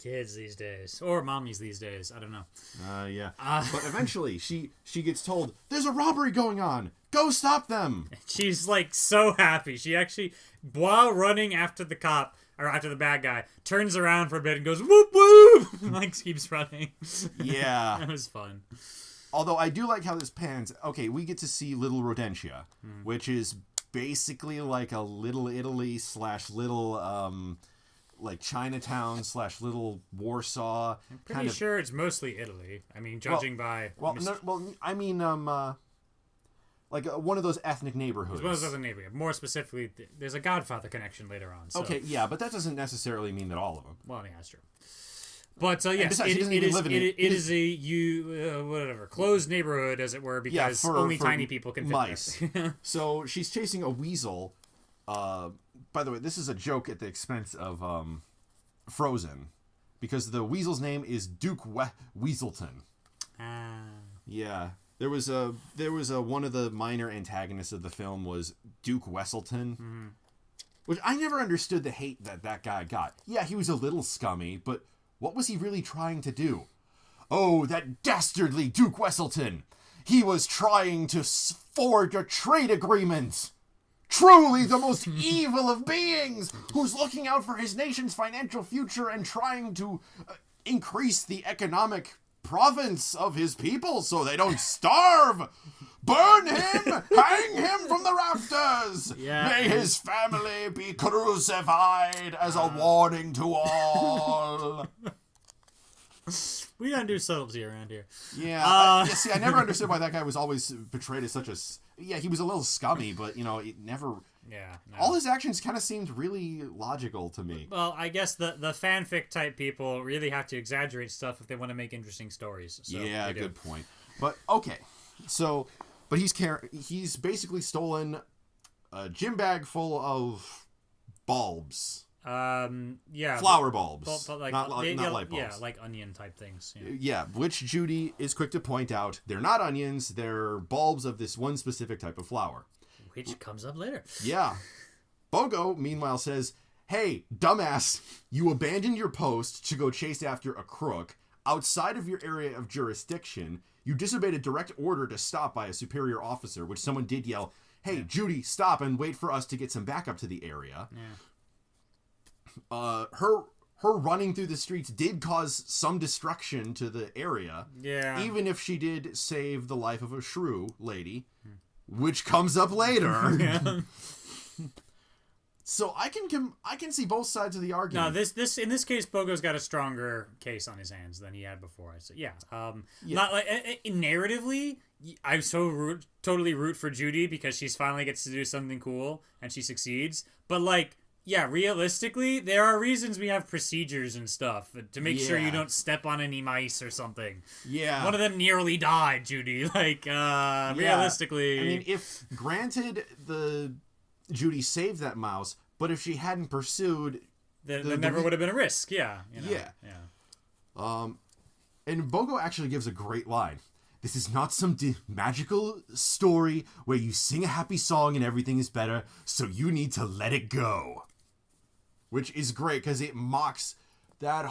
Kids these days, or mommies these days, I don't know. Yeah. But eventually, she gets told, there's a robbery going on. Go stop them. She's like so happy. She actually, while running after the cop, or after the bad guy, turns around for a bit and goes, whoop whoop, like keeps running. Yeah. That was fun. Although I do like how this pans. Okay, we get to see Little Rodentia, which is basically like a Little Italy / little, like Chinatown / little Warsaw. I'm pretty sure it's mostly Italy. I mean, judging by... I mean, like one of those ethnic neighborhoods. It's one of those other neighborhoods. More specifically, there's a Godfather connection later on. So. Okay, yeah, but that doesn't necessarily mean that all of them. Well, yeah, that's true. But yes, besides, it is a closed neighborhood, as it were, because only tiny people can fit mice. there. So she's chasing a weasel. By the way, this is a joke at the expense of Frozen, because the weasel's name is Duke Weaselton. Yeah, there was a one of the minor antagonists of the film was Duke Weselton, which I never understood the hate that guy got. Yeah, he was a little scummy, but what was he really trying to do? Oh, that dastardly Duke Weselton! He was trying to forge a trade agreement! Truly the most evil of beings, who's looking out for his nation's financial future and trying to increase the economic province of his people so they don't starve. Burn him! Hang him from the rafters! Yeah. May his family be crucified as a warning to all. We don't do subtlety around here. Yeah. See, I never understood why that guy was always portrayed as such a... Yeah, he was a little scummy, but, it never... Yeah. No. All his actions kind of seemed really logical to me. Well, I guess the fanfic type people really have to exaggerate stuff if they want to make interesting stories. So yeah, good point. But okay, so but he's basically stolen a gym bag full of bulbs. Yeah. Flower bulbs. But like, not light bulbs. Yeah, like onion type things. Yeah. Yeah, which Judy is quick to point out, they're not onions, they're bulbs of this one specific type of flower. Which comes up later. Yeah. Bogo, meanwhile, says, hey, dumbass, you abandoned your post to go chase after a crook outside of your area of jurisdiction. You disobeyed a direct order to stop by a superior officer, which someone did yell, hey, Judy, stop and wait for us to get some backup to the area. Yeah. Her running through the streets did cause some destruction to the area. Yeah. Even if she did save the life of a shrew lady, which comes up later. Yeah. So I can see both sides of the argument. No, this in this case, Bogo's got a stronger case on his hands than he had before. So yeah, not like narratively, I totally root for Judy because she finally gets to do something cool and she succeeds. But like, yeah, realistically, there are reasons we have procedures and stuff to make sure you don't step on any mice or something. Yeah, one of them nearly died, Judy. Like, realistically, I mean, if granted the Judy saved that mouse, but if she hadn't pursued, there never would have been a risk. Yeah. You know? Yeah. And Bogo actually gives a great line. This is not some magical story where you sing a happy song and everything is better, so you need to let it go. Which is great because it mocks the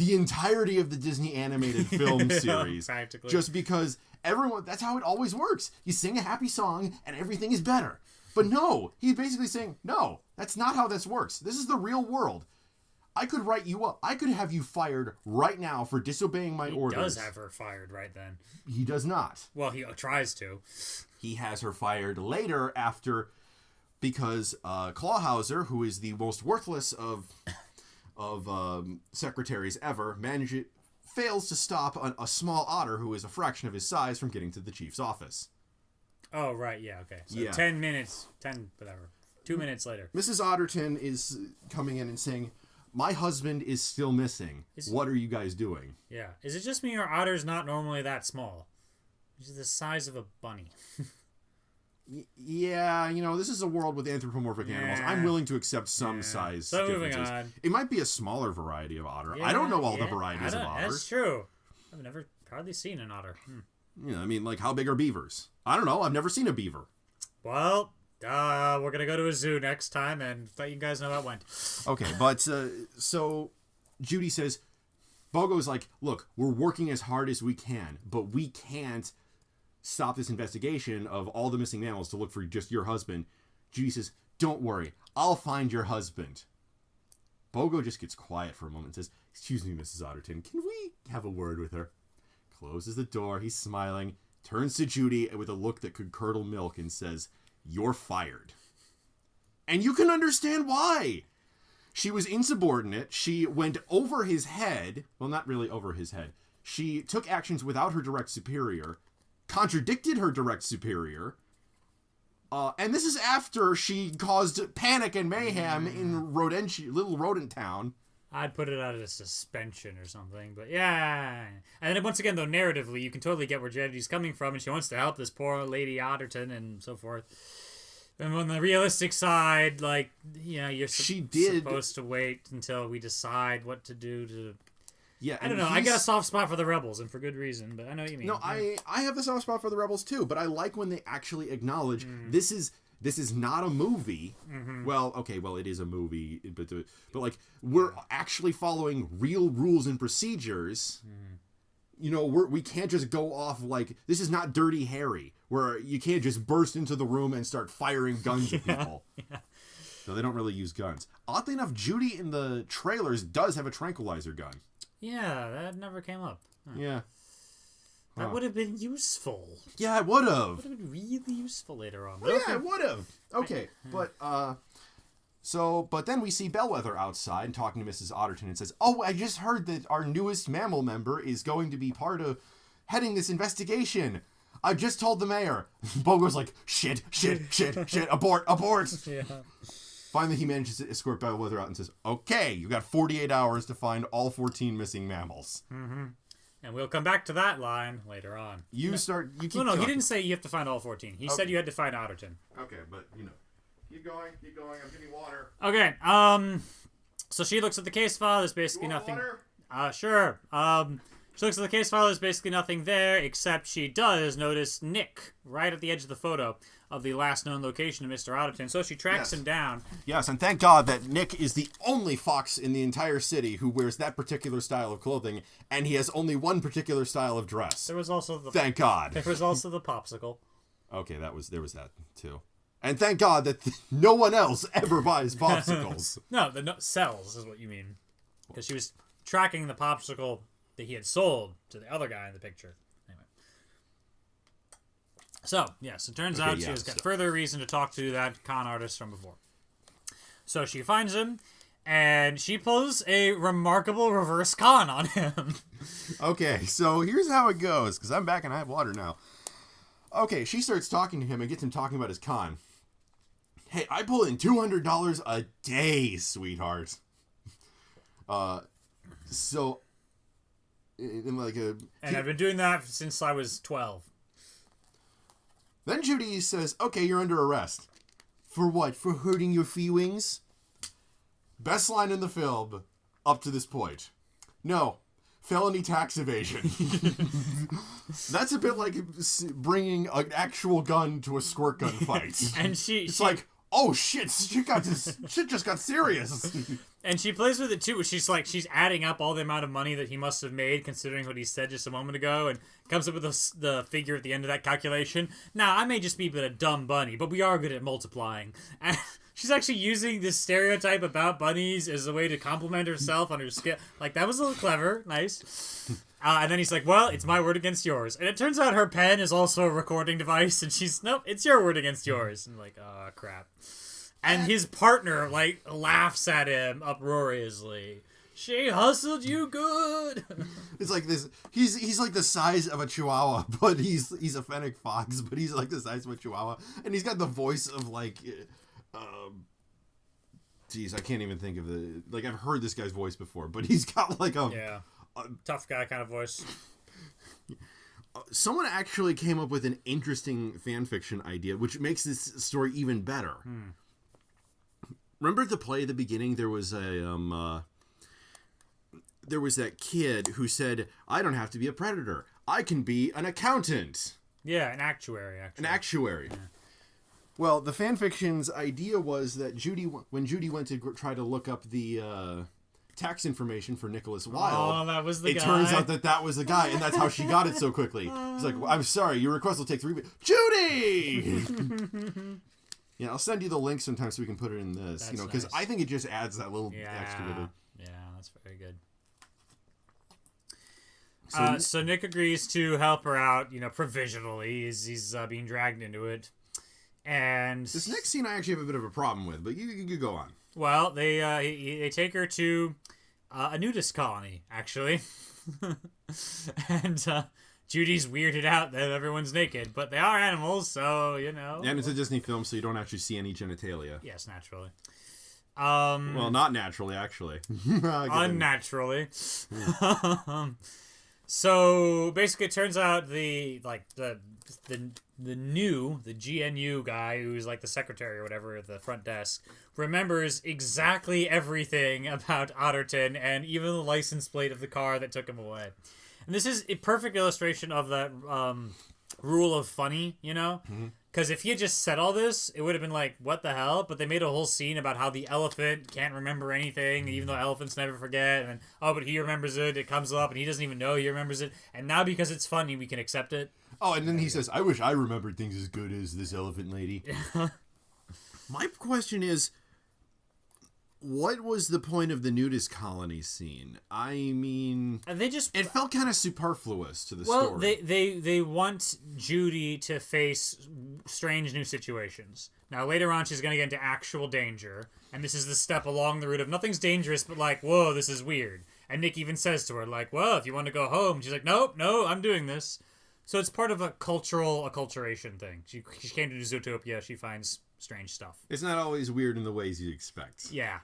entirety of the Disney animated film series. Practically. Just because that's how it always works. You sing a happy song and everything is better. But no, he's basically saying, no, that's not how this works. This is the real world. I could write you up. I could have you fired right now for disobeying my orders. He does have her fired right then. He does not. Well, he tries to. He has her fired later because Clawhauser, who is the most worthless of secretaries ever, fails to stop a small otter who is a fraction of his size from getting to the chief's office. Oh, right, yeah, okay. So 2 minutes later. Mrs. Otterton is coming in and saying, my husband is still missing. What are you guys doing? Yeah. Is it just me or otter's not normally that small? He's the size of a bunny. Yeah, this is a world with anthropomorphic animals. I'm willing to accept some size differences. Moving on. It might be a smaller variety of otter. I don't know all the varieties of otters. That's true. I've never hardly seen an otter. I mean, like, how big are beavers? I don't know. I've never seen a beaver. Well, we're going to go to a zoo next time and let you guys know how it went. Okay, but so Judy says, Bogo's like, look, we're working as hard as we can, but we can't stop this investigation of all the missing mammals to look for just your husband. Judy says, don't worry, I'll find your husband. Bogo just gets quiet for a moment and says, excuse me, Mrs. Otterton, can we have a word with her? Closes the door, he's smiling, turns to Judy with a look that could curdle milk and says, you're fired. And you can understand why. She was insubordinate. She went over his head. Well, not really over his head. She took actions without her direct superior, contradicted her direct superior, and this is after she caused panic and mayhem in Little Rodent Town. I'd put it out as suspension or something, but yeah. And then once again, though, narratively, you can totally get where Judy's coming from, and she wants to help this poor Lady Otterton and so forth. And on the realistic side, like, you're supposed to wait until we decide what to do to... Yeah, I don't know. I got a soft spot for the rebels, and for good reason, but I know what you mean. No, I have the soft spot for the rebels, too, but I like when they actually acknowledge this is not a movie. Mm-hmm. Well, it is a movie, but like, we're actually following real rules and procedures. Mm-hmm. We can't just go off like, this is not Dirty Harry, where you can't just burst into the room and start firing guns at people. Yeah. So they don't really use guns. Oddly enough, Judy in the trailers does have a tranquilizer gun. Yeah, that never came up. Huh. Yeah. That would have been useful. Yeah, it would have. Would have been really useful later on. Well, yeah, it would have. Okay, but then we see Bellwether outside talking to Mrs. Otterton and says, "Oh, I just heard that our newest mammal member is going to be part of heading this investigation. I just told the mayor." Bogo's like, shit, abort. Yeah. Finally, he manages to escort Bellwether out and says, "Okay, you got 48 hours to find all 14 missing mammals." Mm-hmm. And we'll come back to that line later on. You keep No, he talking. didn't say you have to find all 14. He said you had to find Otterton. Okay, but, keep going, I'm getting water. Okay, so she looks at the case file, there's basically nothing. Sure. She looks at the case file, there's basically nothing there, except she does notice Nick right at the edge of the photo of the last known location of Mr. Otterton. So she tracks him down. Yes, and thank God that Nick is the only fox in the entire city who wears that particular style of clothing, and he has only one particular style of dress. There was also the Thank God. There was also the popsicle. Okay, there was that too. And thank God that no one else ever buys popsicles. No, sells is what you mean. Because she was tracking the popsicle that he had sold to the other guy in the picture. Anyway. So, yes, it turns out she has got further reason to talk to that con artist from before. So she finds him, and she pulls a remarkable reverse con on him. Okay, so here's how it goes, because I'm back and I have water now. Okay, she starts talking to him and gets him talking about his con. Hey, I pull in $200 a day, sweetheart. So, in like a... And I've been doing that since I was 12. Then Judy says, okay, you're under arrest. For what? For hurting your feelings? Best line in the film up to this point. No. Felony tax evasion. That's a bit like bringing an actual gun to a squirt gun fight. And it's like, oh shit, shit just got serious. And she plays with it too. She's adding up all the amount of money that he must have made, considering what he said just a moment ago, and comes up with the figure at the end of that calculation. Now, I may just be a dumb bunny, but we are good at multiplying. And she's actually using this stereotype about bunnies as a way to compliment herself on her skill. Like, that was a little clever. Nice. And then he's like, well, it's my word against yours. And it turns out her pen is also a recording device, and nope, it's your word against yours. And like, oh, crap. And his partner, laughs at him uproariously. She hustled you good. It's like this. He's like the size of a chihuahua, but he's a fennec fox, but he's like the size of a chihuahua, and he's got the voice of geez, I can't even think of I've heard this guy's voice before, but he's got a tough guy kind of voice. Someone actually came up with an interesting fan fiction idea, which makes this story even better. Remember at the play at the beginning, there was that kid who said, I don't have to be a predator. I can be an accountant. Yeah, an actuary, actually. An actuary. Yeah. Well, the fanfiction's idea was that when Judy went to try to look up the tax information for Nicholas Wilde, oh, that was the guy. It turns out that was the guy, and that's how she got it so quickly. He's like, I'm sorry, your request will take 3 weeks. Judy! Yeah, I'll send you the link sometime so we can put it in this, because nice. I think it just adds that little extra bit of... Yeah, that's very good. So Nick agrees to help her out, provisionally. He's being dragged into it. And this next scene I actually have a bit of a problem with, but you go on. Well, they take her to a nudist colony, actually. And Judy's weirded out that everyone's naked, but they are animals, so, And it's a Disney film, so you don't actually see any genitalia. Yes, naturally. Well, not naturally, actually. Unnaturally. So, basically, it turns out the GNU guy, who's like the secretary or whatever at the front desk, remembers exactly everything about Otterton and even the license plate of the car that took him away. And this is a perfect illustration of that rule of funny, Because if he had just said all this, it would have been like, what the hell? But they made a whole scene about how the elephant can't remember anything, even though elephants never forget. And then, but he remembers it. It comes up, and he doesn't even know he remembers it. And now because it's funny, we can accept it. Oh, and then he says, I wish I remembered things as good as this elephant lady. My question is, what was the point of the nudist colony scene? I mean, it felt kind of superfluous to the story. Well, they want Judy to face strange new situations. Now, later on, she's going to get into actual danger, and this is the step along the route of nothing's dangerous, but whoa, this is weird. And Nick even says to her, well, if you want to go home, she's like, no, I'm doing this. So it's part of a acculturation thing. She came to Zootopia, she finds strange stuff. It's not always weird in the ways you expect. Yeah.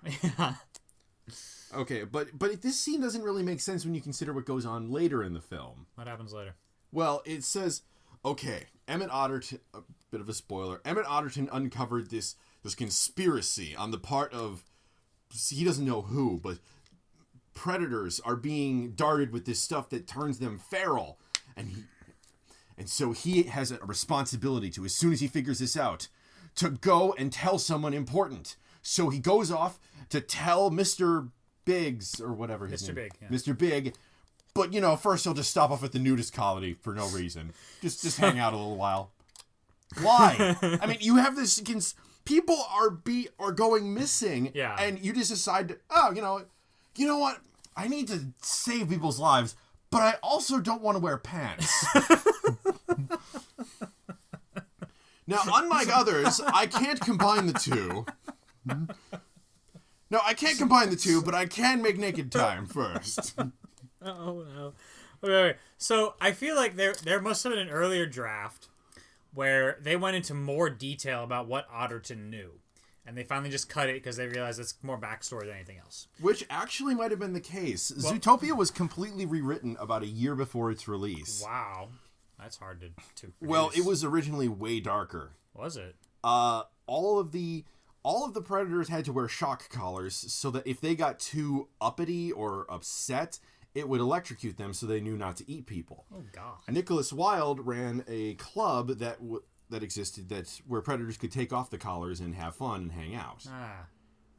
Okay, but this scene doesn't really make sense when you consider what goes on later in the film. What happens later? Well, it says, okay, Emmett Otterton, a bit of a spoiler, Emmett Otterton uncovered this conspiracy on the part of, he doesn't know who, but predators are being darted with this stuff that turns them feral. And so he has a responsibility to, as soon as he figures this out, to go and tell someone important. So he goes off to tell Mr. Biggs, or whatever his name. Mr. Big, yeah. Mr. Big. But, first he'll just stop off at the nudist colony for no reason. Just hang out a little while. Why? I mean, you have this... People are going missing, yeah. And you just decide, you know what? I need to save people's lives, but I also don't want to wear pants. Now, unlike others, I can't combine the two. No, I can't combine the two, but I can make naked time first. Oh, no. Okay. So, I feel like there must have been an earlier draft where they went into more detail about what Otterton knew. And they finally just cut it because they realized it's more backstory than anything else. Which actually might have been the case. Well, Zootopia was completely rewritten about a year before its release. Wow. That's hard to produce. Well, it was originally way darker. Was it? All of the predators had to wear shock collars so that if they got too uppity or upset, it would electrocute them so they knew not to eat people. Oh, God. Nicholas Wilde ran a club that existed where predators could take off the collars and have fun and hang out. Ah.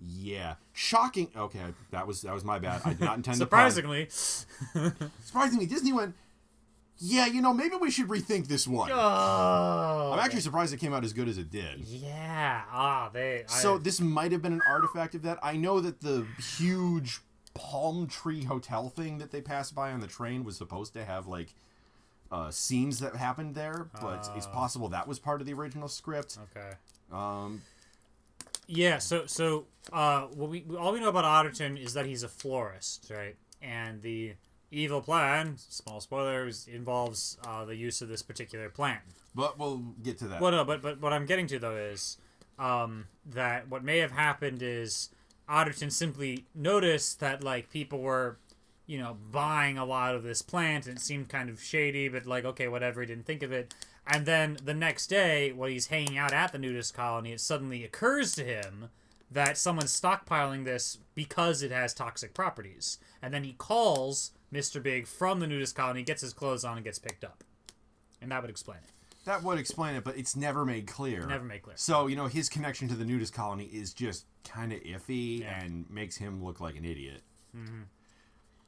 Yeah. Shocking. Okay, that was my bad. I did not intend Surprisingly. Surprisingly, Disney went, yeah, maybe we should rethink this one. Oh. I'm actually surprised it came out as good as it did. Yeah. So this might have been an artifact of that. I know that the huge palm tree hotel thing that they passed by on the train was supposed to have, like, scenes that happened there, but it's possible that was part of the original script. Okay. Yeah, so all we know about Otterton is that he's a florist, right? And the evil plan, small spoilers, involves the use of this particular plant. But we'll get to that. Well, no, but what I'm getting to, though, is that what may have happened is Otterton simply noticed that, like, people were, buying a lot of this plant, and it seemed kind of shady, but, like, okay, whatever, he didn't think of it. And then the next day, while he's hanging out at the nudist colony, it suddenly occurs to him that someone's stockpiling this because it has toxic properties. And then he calls Mr. Big from the nudist colony, gets his clothes on, and gets picked up. And that would explain it. That would explain it, but it's never made clear. Never made clear. So, his connection to the nudist colony is just kind of iffy and makes him look like an idiot. Mm-hmm.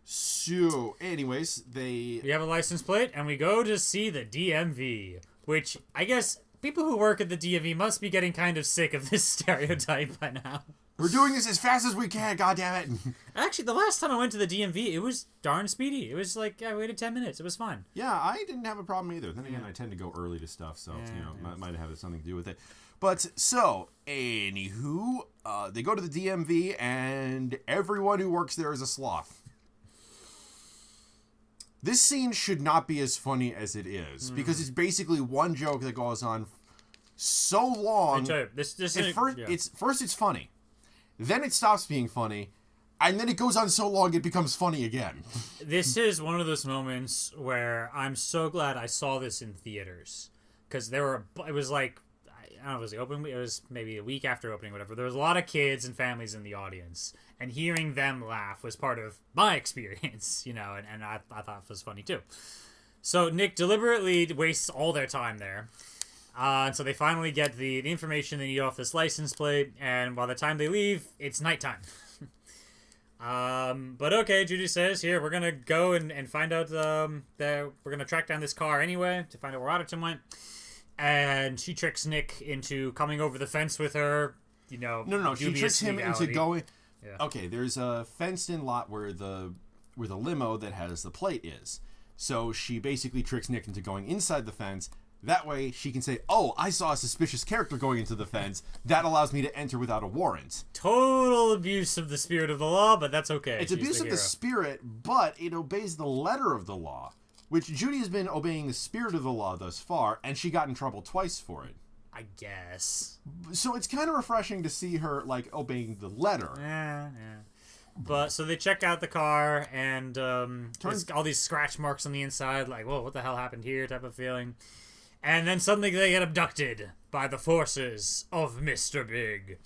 So, anyways, we have a license plate, and we go to see the DMV, which I guess people who work at the DMV must be getting kind of sick of this stereotype by now. We're doing this as fast as we can, goddammit. Actually, the last time I went to the DMV, it was darn speedy. It was like, I waited 10 minutes. It was fine. Yeah, I didn't have a problem either. Then again, I tend to go early to stuff, so, might have something to do with it. But, so, anywho, they go to the DMV, and everyone who works there is a sloth. This scene should not be as funny as it is, because it's basically one joke that goes on so long. First it's funny. Then it stops being funny, and then it goes on so long it becomes funny again. This is one of those moments where I'm so glad I saw this in theaters, because it was like, I don't know, it was maybe a week after opening, whatever. There was a lot of kids and families in the audience, and hearing them laugh was part of my experience, and I thought it was funny too. So Nick deliberately wastes all their time there. And so they finally get the information they need off this license plate, and by the time they leave, it's nighttime. But okay, Judy says, here, we're going to go and find out that we're going to track down this car anyway to find out where Otterton went. And she tricks Nick into coming over the fence with her, No, she tricks him into going... Yeah. Okay, there's a fenced-in lot where the limo that has the plate is. So she basically tricks Nick into going inside the fence. That way, she can say, oh, I saw a suspicious character going into the fence. That allows me to enter without a warrant. Total abuse of the spirit of the law, but that's okay. It's abuse of the spirit, but it obeys the letter of the law, which Judy has been obeying the spirit of the law thus far, and she got in trouble twice for it. I guess. So it's kind of refreshing to see her, like, obeying the letter. Yeah. But so they check out the car, and there's all these scratch marks on the inside, like, whoa, what the hell happened here type of feeling. And then suddenly they get abducted by the forces of Mr. Big.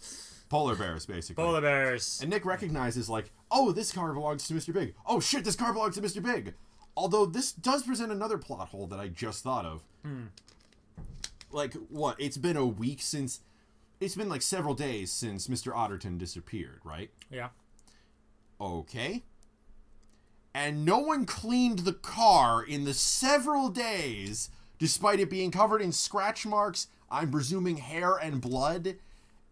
Polar bears, basically. Polar bears. And Nick recognizes, like, oh, this car belongs to Mr. Big. Oh, shit, this car belongs to Mr. Big. Although this does present another plot hole that I just thought of. Like, what? It's been a week since... It's been, like, several days since Mr. Otterton disappeared, right? Yeah. Okay. And no one cleaned the car in the several days, despite it being covered in scratch marks, I'm presuming hair and blood,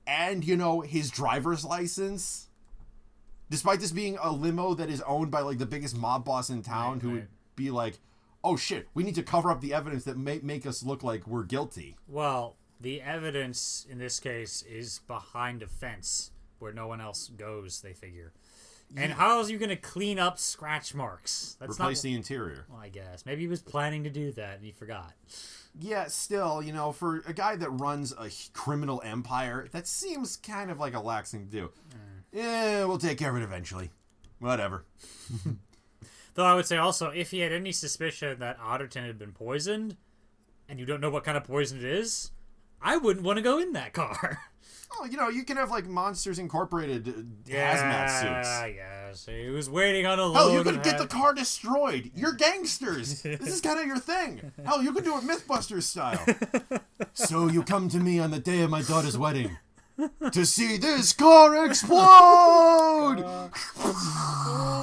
and, you know, his driver's license. Despite this being a limo that is owned by, like, the biggest mob boss in town, who would be like, oh shit, we need to cover up the evidence that may make us look like we're guilty. Well, the evidence in this case is behind a fence where no one else goes, they figure. And how are you going to clean up scratch marks? That's Replace the interior. Well, I guess. Maybe he was planning to do that and he forgot. Yeah, still, you know, for a guy that runs a criminal empire, that seems kind of like a lax thing to do. Yeah, we'll take care of it eventually. Whatever. Though I would say also, if he had any suspicion that Otterton had been poisoned, and you don't know what kind of poison it is, I wouldn't want to go in that car. Oh, you know, you can have, like, Monsters Incorporated hazmat suits. Yeah, yes. He was waiting on a load. Hell, you could get the car destroyed. You're gangsters. This is kind of your thing. Hell, you could do it Mythbusters style. So you come to me on the day of my daughter's wedding to see this car explode.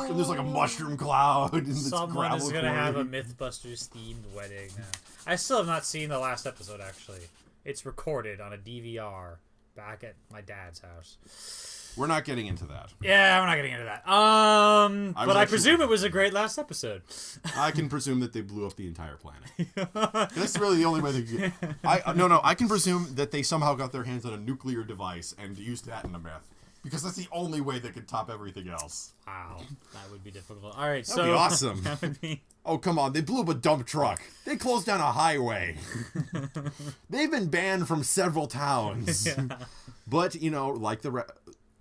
And there's like a mushroom cloud. And Someone is going to have a Mythbusters themed wedding. I still have not seen the last episode, actually. It's recorded on a DVR back at my dad's house. We're not getting into that. Yeah, we're not getting into that. But I presume wondering. it was a great last episode. I can presume that they blew up the entire planet. That's really the only way they could. I can presume that they somehow got their hands on a nuclear device and used that in a myth. Because that's the only way they could top everything else. Wow, that would be difficult. All right, That'd be awesome. That would be... Oh, come on. They blew up a dump truck. They closed down a highway. They've been banned from several towns. Yeah. But, you know, like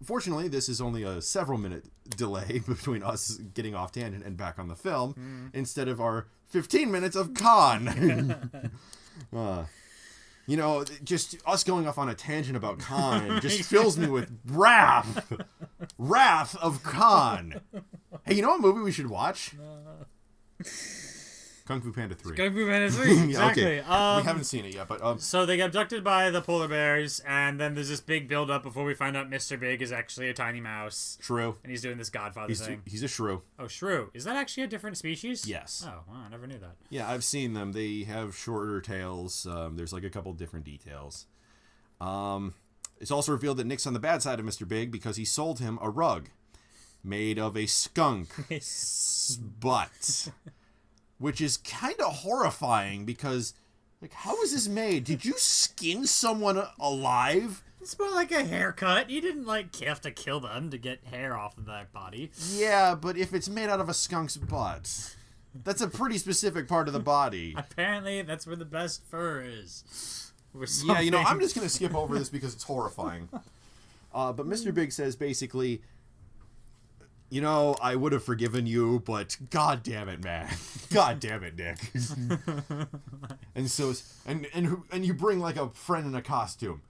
fortunately, this is only a several minute delay between us getting off tangent and back on the film instead of our 15 minutes of con. You know, just us going off on a tangent about Khan just fills me with wrath. Wrath of Khan. Hey, you know what movie we should watch? Kung Fu Panda 3. Kung Fu Panda 3, exactly. Okay. We haven't seen it yet, but... So they get abducted by the polar bears, and then there's this big build-up before we find out Mr. Big is actually a tiny mouse. Shrew. And he's doing this Godfather thing. He's a shrew. Oh, shrew. Is that actually a different species? Yes. Oh, wow, I never knew that. Yeah, I've seen them. They have shorter tails. There's like a couple different details. It's also revealed that Nick's on the bad side of Mr. Big because he sold him a rug made of a skunk butt. Which is kind of horrifying because, like, how is this made? Did you skin someone alive? It's more like a haircut. You didn't, like, have to kill them to get hair off of that body. Yeah, but if it's made out of a skunk's butt, that's a pretty specific part of the body. Apparently, that's where the best fur is. Yeah, you know, I'm just going to skip over this because it's horrifying. But Mr. Big says basically... You know, I would have forgiven you, but god damn it, man. God damn it, Nick. And so, and you bring like a friend in a costume.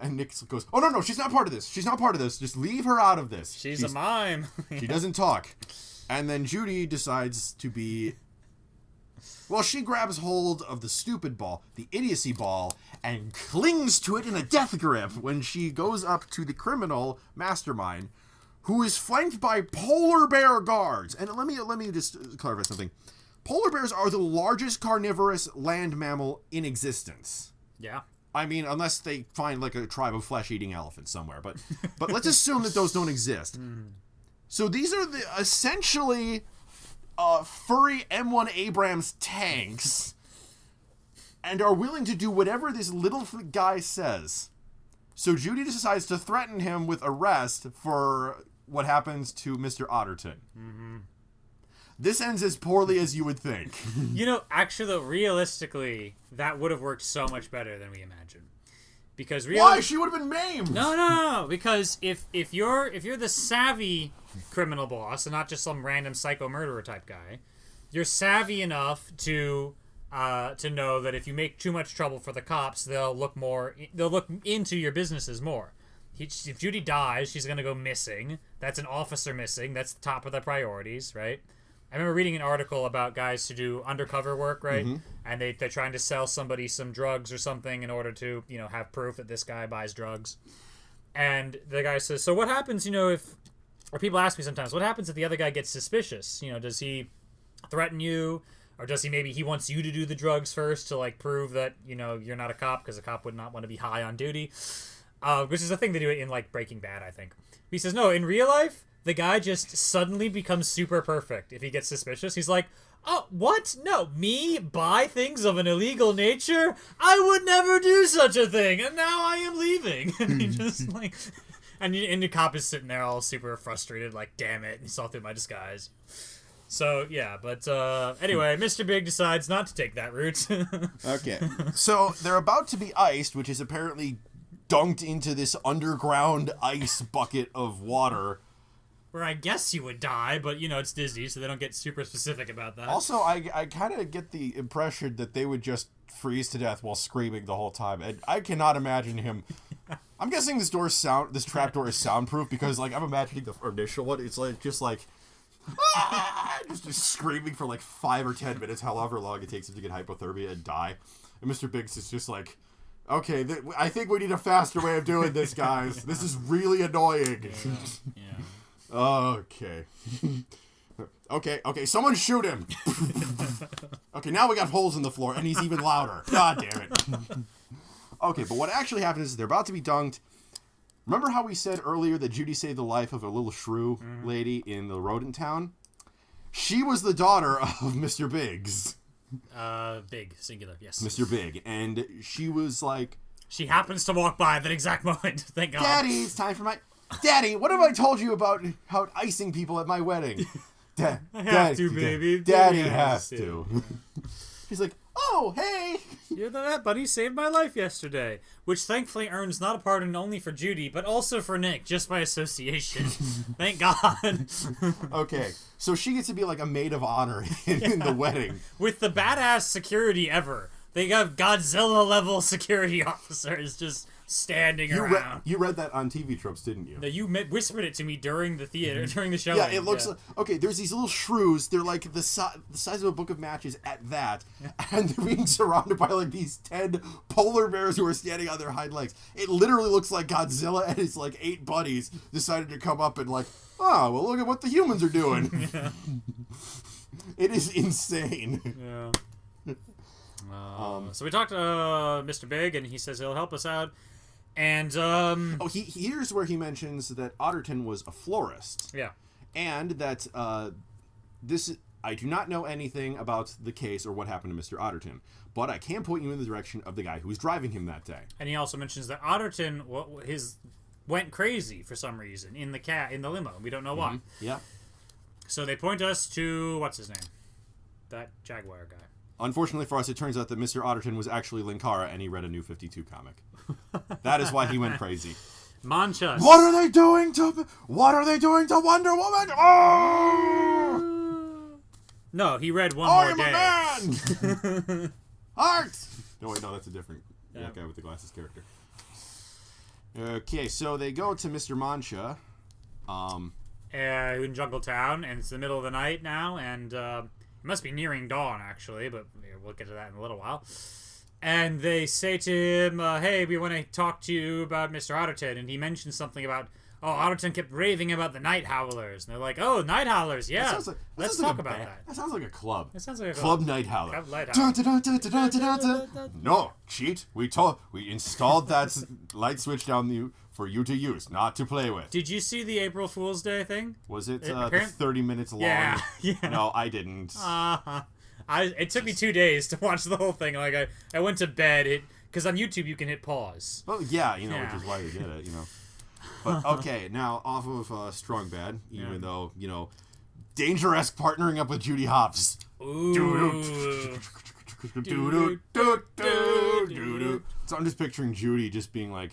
And Nick goes, oh, no, she's not part of this. She's not part of this. Just leave her out of this. She's a mime. She doesn't talk. And then Judy decides to be... Well, she grabs hold of the stupid ball, the idiocy ball, and clings to it in a death grip when she goes up to the criminal mastermind, who is flanked by polar bear guards. And let me just clarify something. Polar bears are the largest carnivorous land mammal in existence. Yeah. I mean, unless they find like a tribe of flesh-eating elephants somewhere. But let's assume that those don't exist. So these are essentially furry M1 Abrams tanks and are willing to do whatever this little guy says. So Judy decides to threaten him with arrest for what happens to Mr. Otterton. This ends as poorly as you would think. You know, actually, though, realistically, that would have worked so much better than we imagine. Because Why? She would have been maimed. No. Because if you're the savvy criminal boss and not just some random psycho murderer type guy, you're savvy enough to know that if you make too much trouble for the cops, they'll look into your businesses more. If Judy dies, she's gonna go missing. That's an officer missing. That's the top of the priorities, right? I remember reading an article about guys who do undercover work, right? Mm-hmm. And they're trying to sell somebody some drugs or something in order to, have proof that this guy buys drugs. And the guy says, so what happens, or people ask me sometimes, what happens if the other guy gets suspicious? Does he threaten you? Or does he wants you to do the drugs first to, prove that, you're not a cop, because a cop would not want to be high on duty. Which is a thing they do in, Breaking Bad, I think. He says, no, in real life, the guy just suddenly becomes super perfect if he gets suspicious. He's like, oh, what? No, me buy things of an illegal nature? I would never do such a thing, and now I am leaving. And he just, and the cop is sitting there all super frustrated, damn it, he saw through my disguise. So, yeah, but anyway, Mr. Big decides not to take that route. Okay. So, they're about to be iced, which is apparently dunked into this underground ice bucket of water. Where I guess you would die, but, it's Disney, so they don't get super specific about that. Also, I kind of get the impression that they would just freeze to death while screaming the whole time. And I cannot imagine him... I'm guessing this trapdoor is soundproof, because, I'm imagining the initial one. It's, just screaming for 5 or 10 minutes, however long it takes him to get hypothermia and die. And Mr. Biggs is just okay, I think we need a faster way of doing this, guys. This is really annoying. Yeah. Okay. Okay, someone shoot him. Okay, now we got holes in the floor, and he's even louder. God damn it. Okay, but what actually happens is they're about to be dunked. Remember how we said earlier that Judy saved the life of a little shrew lady in the rodent town? She was the daughter of Mr. Biggs. Big, singular, yes. Mr. Big. And she was she happens to walk by at that exact moment. Thank God. Daddy, it's time for my... Daddy, what have I told you about how icing people at my wedding? I have to, baby. Daddy has to. She's like, oh, hey. You know that, buddy saved my life yesterday. Which thankfully earns not a pardon only for Judy, but also for Nick, just by association. Thank God. Okay, so she gets to be a maid of honor in the wedding. With the badass security ever. They have Godzilla-level security officers just standing around. You read that on TV Tropes, didn't you? No, you whispered it to me during the theater, during the show. Yeah, it looks like... Okay, there's these little shrews. They're the size of a book of matches at that. And they're being surrounded by these 10 polar bears who are standing on their hind legs. It literally looks like Godzilla and his 8 buddies decided to come up and oh, well, look at what the humans are doing. Yeah. It is insane. Yeah. So we talked to Mr. Big, and he says he'll help us out. And here's where he mentions that Otterton was a florist. Yeah, and that I do not know anything about the case or what happened to Mr. Otterton, but I can point you in the direction of the guy who was driving him that day. And he also mentions that Otterton went crazy for some reason in the limo. We don't know why. Mm-hmm. Yeah. So they point us to what's his name, that Jaguar guy. Unfortunately for us, it turns out that Mr. Otterton was actually Linkara, and he read a New 52 comic. That is why he went crazy. Manchas. What are they doing to Wonder Woman? Oh! No, he read One More Day. I am a man! Heart! No, wait, no, that's a different that guy with the glasses character. Okay, so they go to Mr. Mancha. In Jungle Town, and it's the middle of the night now, and it must be nearing dawn, actually, but we'll get to that in a little while. And they say to him, hey, we want to talk to you about Mr. Otterton. And he mentions something about, Otterton kept raving about the Night Howlers. And they're like, oh, Night Howlers, yeah. Let's talk about that. That sounds like a club. That sounds like a club. Night Howler. Club Night Howler. No, cheat. We installed that light switch down for you to use, not to play with. Did you see the April Fool's Day thing? Was it 30 minutes long? Yeah. No, I didn't. It took me 2 days to watch the whole thing. I went to bed, because on YouTube you can hit pause. Well, yeah, which is why they did it, But, okay, now, off of Strong Bad, even though, Danger-esque partnering up with Judy Hopps. Ooh. So I'm just picturing Judy just being like,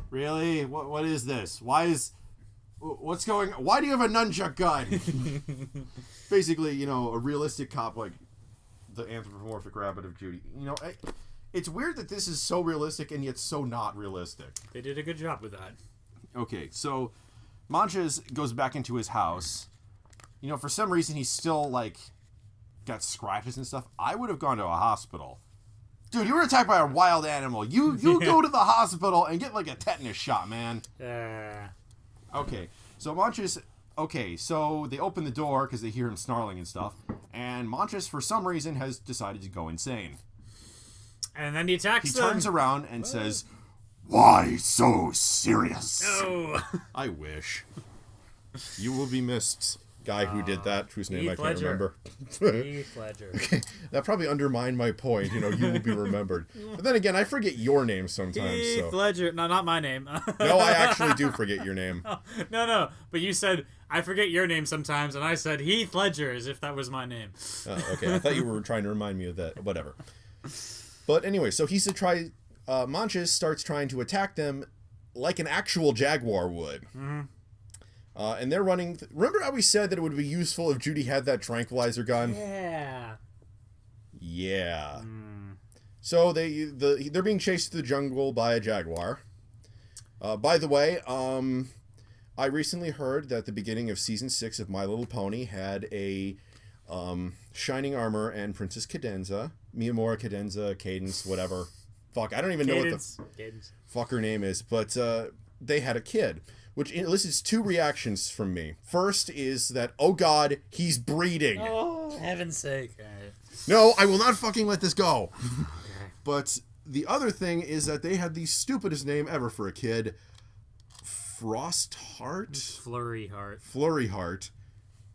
really? What is this? What's going on? Why do you have a nunchuck gun? Basically, a realistic cop like the anthropomorphic rabbit of Judy. It's weird that this is so realistic and yet so not realistic. They did a good job with that. Okay, so Manches goes back into his house. For some reason he's still like got scratches and stuff. I would have gone to a hospital. Dude, you were attacked by a wild animal. You go to the hospital and get like a tetanus shot, man. Okay, so Manches... Okay, so they open the door because they hear him snarling and stuff. And Manches, for some reason, has decided to go insane. And then he attacks them. He turns around and says, "Why so serious?" No. I wish. You will be missed, guy who did that, whose name I can't Ledger. remember. Heath Ledger. Okay, that probably undermined my point. You will be remembered. But then again, I forget your name sometimes. Heath Ledger. No, not my name. No, I actually do forget your name. No. But you said, I forget your name sometimes, and I said Heath Ledger as if that was my name. Oh, okay. I thought you were trying to remind me of that. Whatever. But anyway, so Manches starts trying to attack them like an actual jaguar would. Mm-hmm. And they're running... Remember how we said that it would be useful if Judy had that tranquilizer gun? Yeah. So they're being chased through the jungle by a jaguar. By the way, I recently heard that the beginning of season 6 of My Little Pony had a Shining Armor and Princess Cadenza, Miyamura Cadenza, Cadence, whatever. Fuck, I don't even know what the fuck her name is, but they had a kid, which elicits 2 reactions from me. First is that, oh god, he's breeding. Oh, heaven's sake. No, I will not fucking let this go. But the other thing is that they had the stupidest name ever for a kid. Frostheart? Flurry Heart.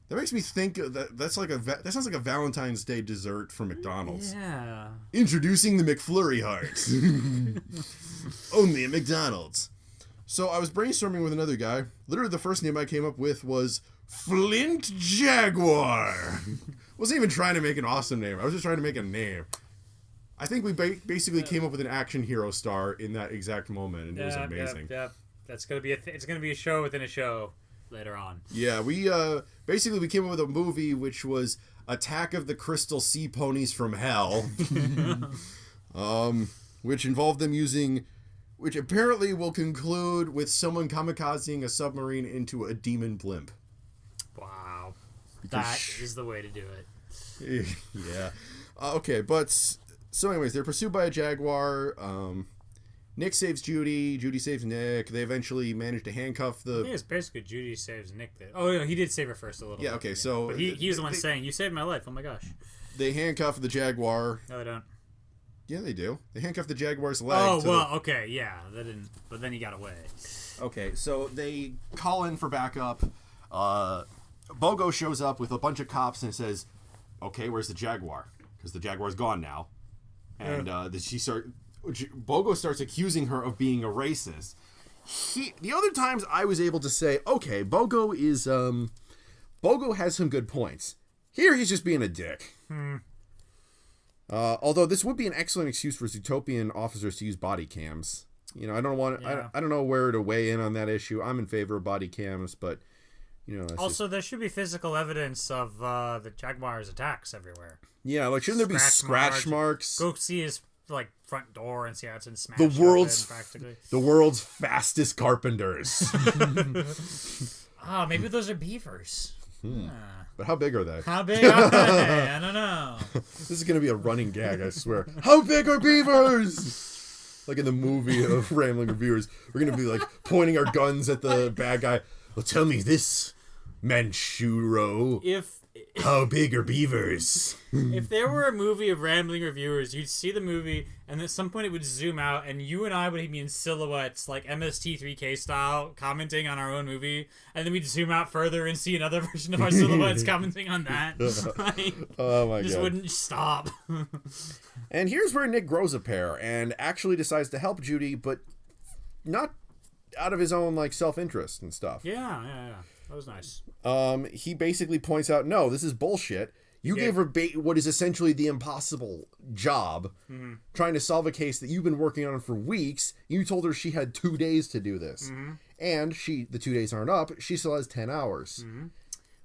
That makes me think that sounds like a Valentine's Day dessert from McDonald's. Yeah. Introducing the McFlurry Heart. Only at McDonald's. So I was brainstorming with another guy. Literally the first name I came up with was Flint Jaguar. Wasn't even trying to make an awesome name. I was just trying to make a name. I think we basically came up with an action hero star in that exact moment, and it was amazing. Yeah. That's gonna be it's gonna be a show within a show later on. Yeah, we basically came up with a movie which was Attack of the Crystal Sea Ponies from Hell, which involved them which apparently will conclude with someone kamikazing a submarine into a demon blimp. Wow, that is the way to do it. Yeah. Okay, but so anyways, they're pursued by a jaguar. Nick saves Judy. Judy saves Nick. They eventually manage to handcuff the... I think it's basically Judy saves Nick. Oh, no, he did save her first a little bit. Yeah, okay, so... But he was the one saying, you saved my life. Oh, my gosh. They handcuff the jaguar. No, they don't. Yeah, they do. They handcuff the jaguar's leg. Oh, well, okay, yeah. They didn't... But then he got away. Okay, so they call in for backup. Bogo shows up with a bunch of cops and says, okay, where's the jaguar? Because the jaguar's gone now. And Bogo starts accusing her of being a racist. The other times I was able to say, okay, Bogo has some good points. Here he's just being a dick. Although this would be an excellent excuse for Zootopian officers to use body cams. I don't know where to weigh in on that issue. I'm in favor of body cams, but also there should be physical evidence of the jaguar's attacks everywhere. Yeah, like shouldn't there be scratch marks? Go see his front door and see how it's been smashed. The world's fastest carpenters. Maybe those are beavers. But how big are they? How big are they? I don't know. This is gonna be a running gag, I swear. How big are beavers? Like in the movie of Rambling Reviewers, we're gonna be like pointing our guns at the bad guy. Well, tell me this, Manchuro. How big are beavers? If there were a movie of Rambling Reviewers, you'd see the movie, and at some point it would zoom out, and you and I would be in silhouettes, like MST3K style, commenting on our own movie, and then we'd zoom out further and see another version of our silhouettes commenting on that. Oh my god. Just wouldn't stop. And here's where Nick grows a pair, and actually decides to help Judy, but not out of his own, self-interest and stuff. Yeah. That was nice. He basically points out, no, this is bullshit. You gave her what is essentially the impossible job, trying to solve a case that you've been working on for weeks. You told her she had 2 days to do this. And the 2 days aren't up. She still has 10 hours.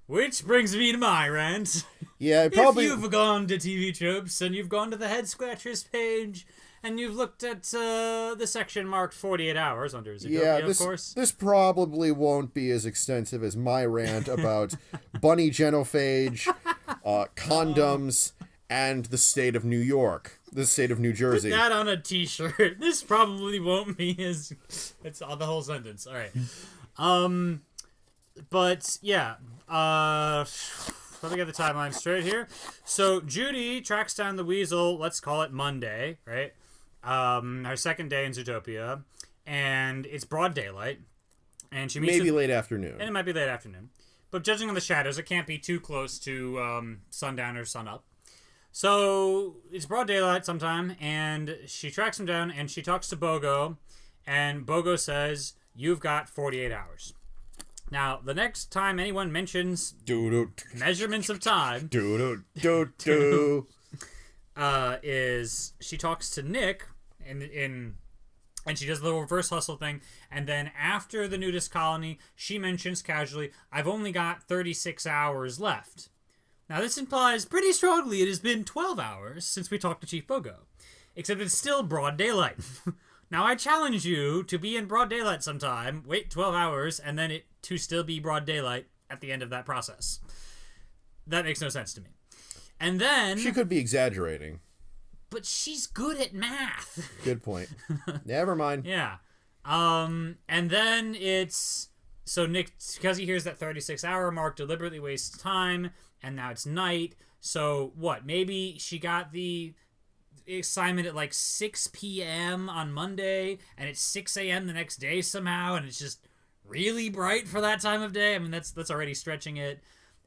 Which brings me to my rant. Yeah, probably. If you've gone to TV Tropes and you've gone to the Head Scratchers page and you've looked at the section marked 48 hours under Zootopia, of course. This probably won't be as extensive as my rant about bunny genophage, condoms, and the state of New York. The state of New Jersey. Put that on a t-shirt. This probably won't be as... It's all the whole sentence. All right. But, yeah. Let me get the timeline straight here. So, Judy tracks down the weasel, let's call it Monday, right? Her second day in Zootopia. And it's broad daylight. And she meets... Maybe late afternoon. And it might be late afternoon. But judging on the shadows, it can't be too close to sundown or sunup. So, it's broad daylight sometime, and she tracks him down, and she talks to Bogo, and Bogo says, "You've got 48 hours." Now, the next time anyone mentions measurements of time is she talks to Nick, and she does the little reverse hustle thing, and then after the nudist colony, she mentions casually, "I've only got 36 hours left." Now, this implies pretty strongly it has been 12 hours since we talked to Chief Bogo. Except it's still broad daylight. Now, I challenge you to be in broad daylight sometime, wait 12 hours, and then it to still be broad daylight at the end of that process. That makes no sense to me. And then... She could be exaggerating. But she's good at math. Good point. Never mind. Yeah. And then it's... So Nick, because he hears that 36-hour mark, deliberately wastes time, and now it's night. So what? Maybe she got the assignment at like 6 p.m. on Monday, and it's 6 a.m. the next day somehow, and it's just really bright for that time of day. I mean, that's already stretching it.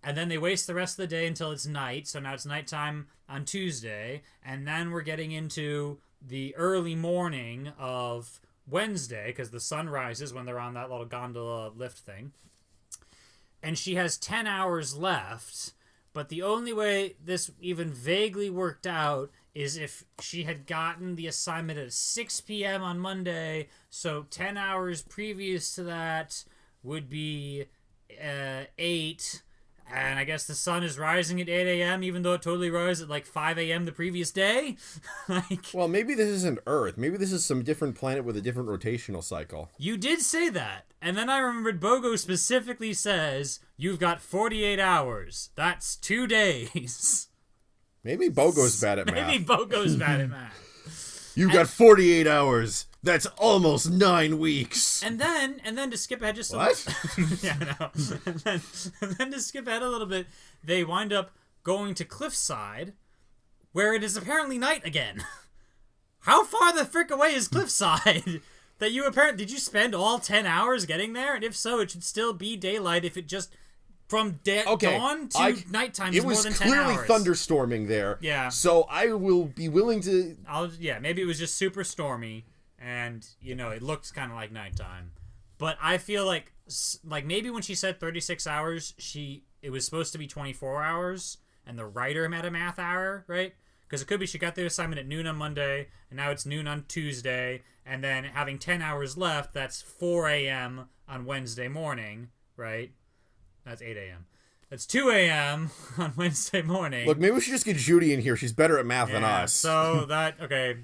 And then they waste the rest of the day until it's night. So now it's nighttime on Tuesday, and then we're getting into the early morning of Wednesday, because the sun rises when they're on that little gondola lift thing. And she has 10 hours left, but the only way this even vaguely worked out is if she had gotten the assignment at 6 p.m. on Monday, so 10 hours previous to that would be 8, and I guess the sun is rising at 8 a.m., even though it totally rose at like 5 a.m. the previous day. Well, maybe this isn't Earth. Maybe this is some different planet with a different rotational cycle. You did say that. And then I remembered Bogo specifically says, "You've got 48 hours. That's 2 days." Maybe Bogo's bad at math. Maybe Bogo's bad at math. You've got 48 hours. That's almost 9 weeks. And then to skip ahead just a What? yeah, no. And then to skip ahead a little bit, they wind up going to Cliffside, where it is apparently night again. How far the frick away is Cliffside? That you apparently... Did you spend all 10 hours getting there? And if so, it should still be daylight if it just... From dawn to nighttime is more than 10 hours. It was clearly thunderstorming there. Yeah. So I will be willing to... Maybe it was just super stormy, and, it looked kind of like nighttime. But I feel like maybe when she said 36 hours, it was supposed to be 24 hours, and the writer had a math error, right? Because it could be she got the assignment at noon on Monday, and now it's noon on Tuesday, and then having 10 hours left, that's 4 a.m. on Wednesday morning, right? That's 8 a.m. That's 2 a.m. on Wednesday morning. Look, maybe we should just get Judy in here. She's better at math than us. So okay.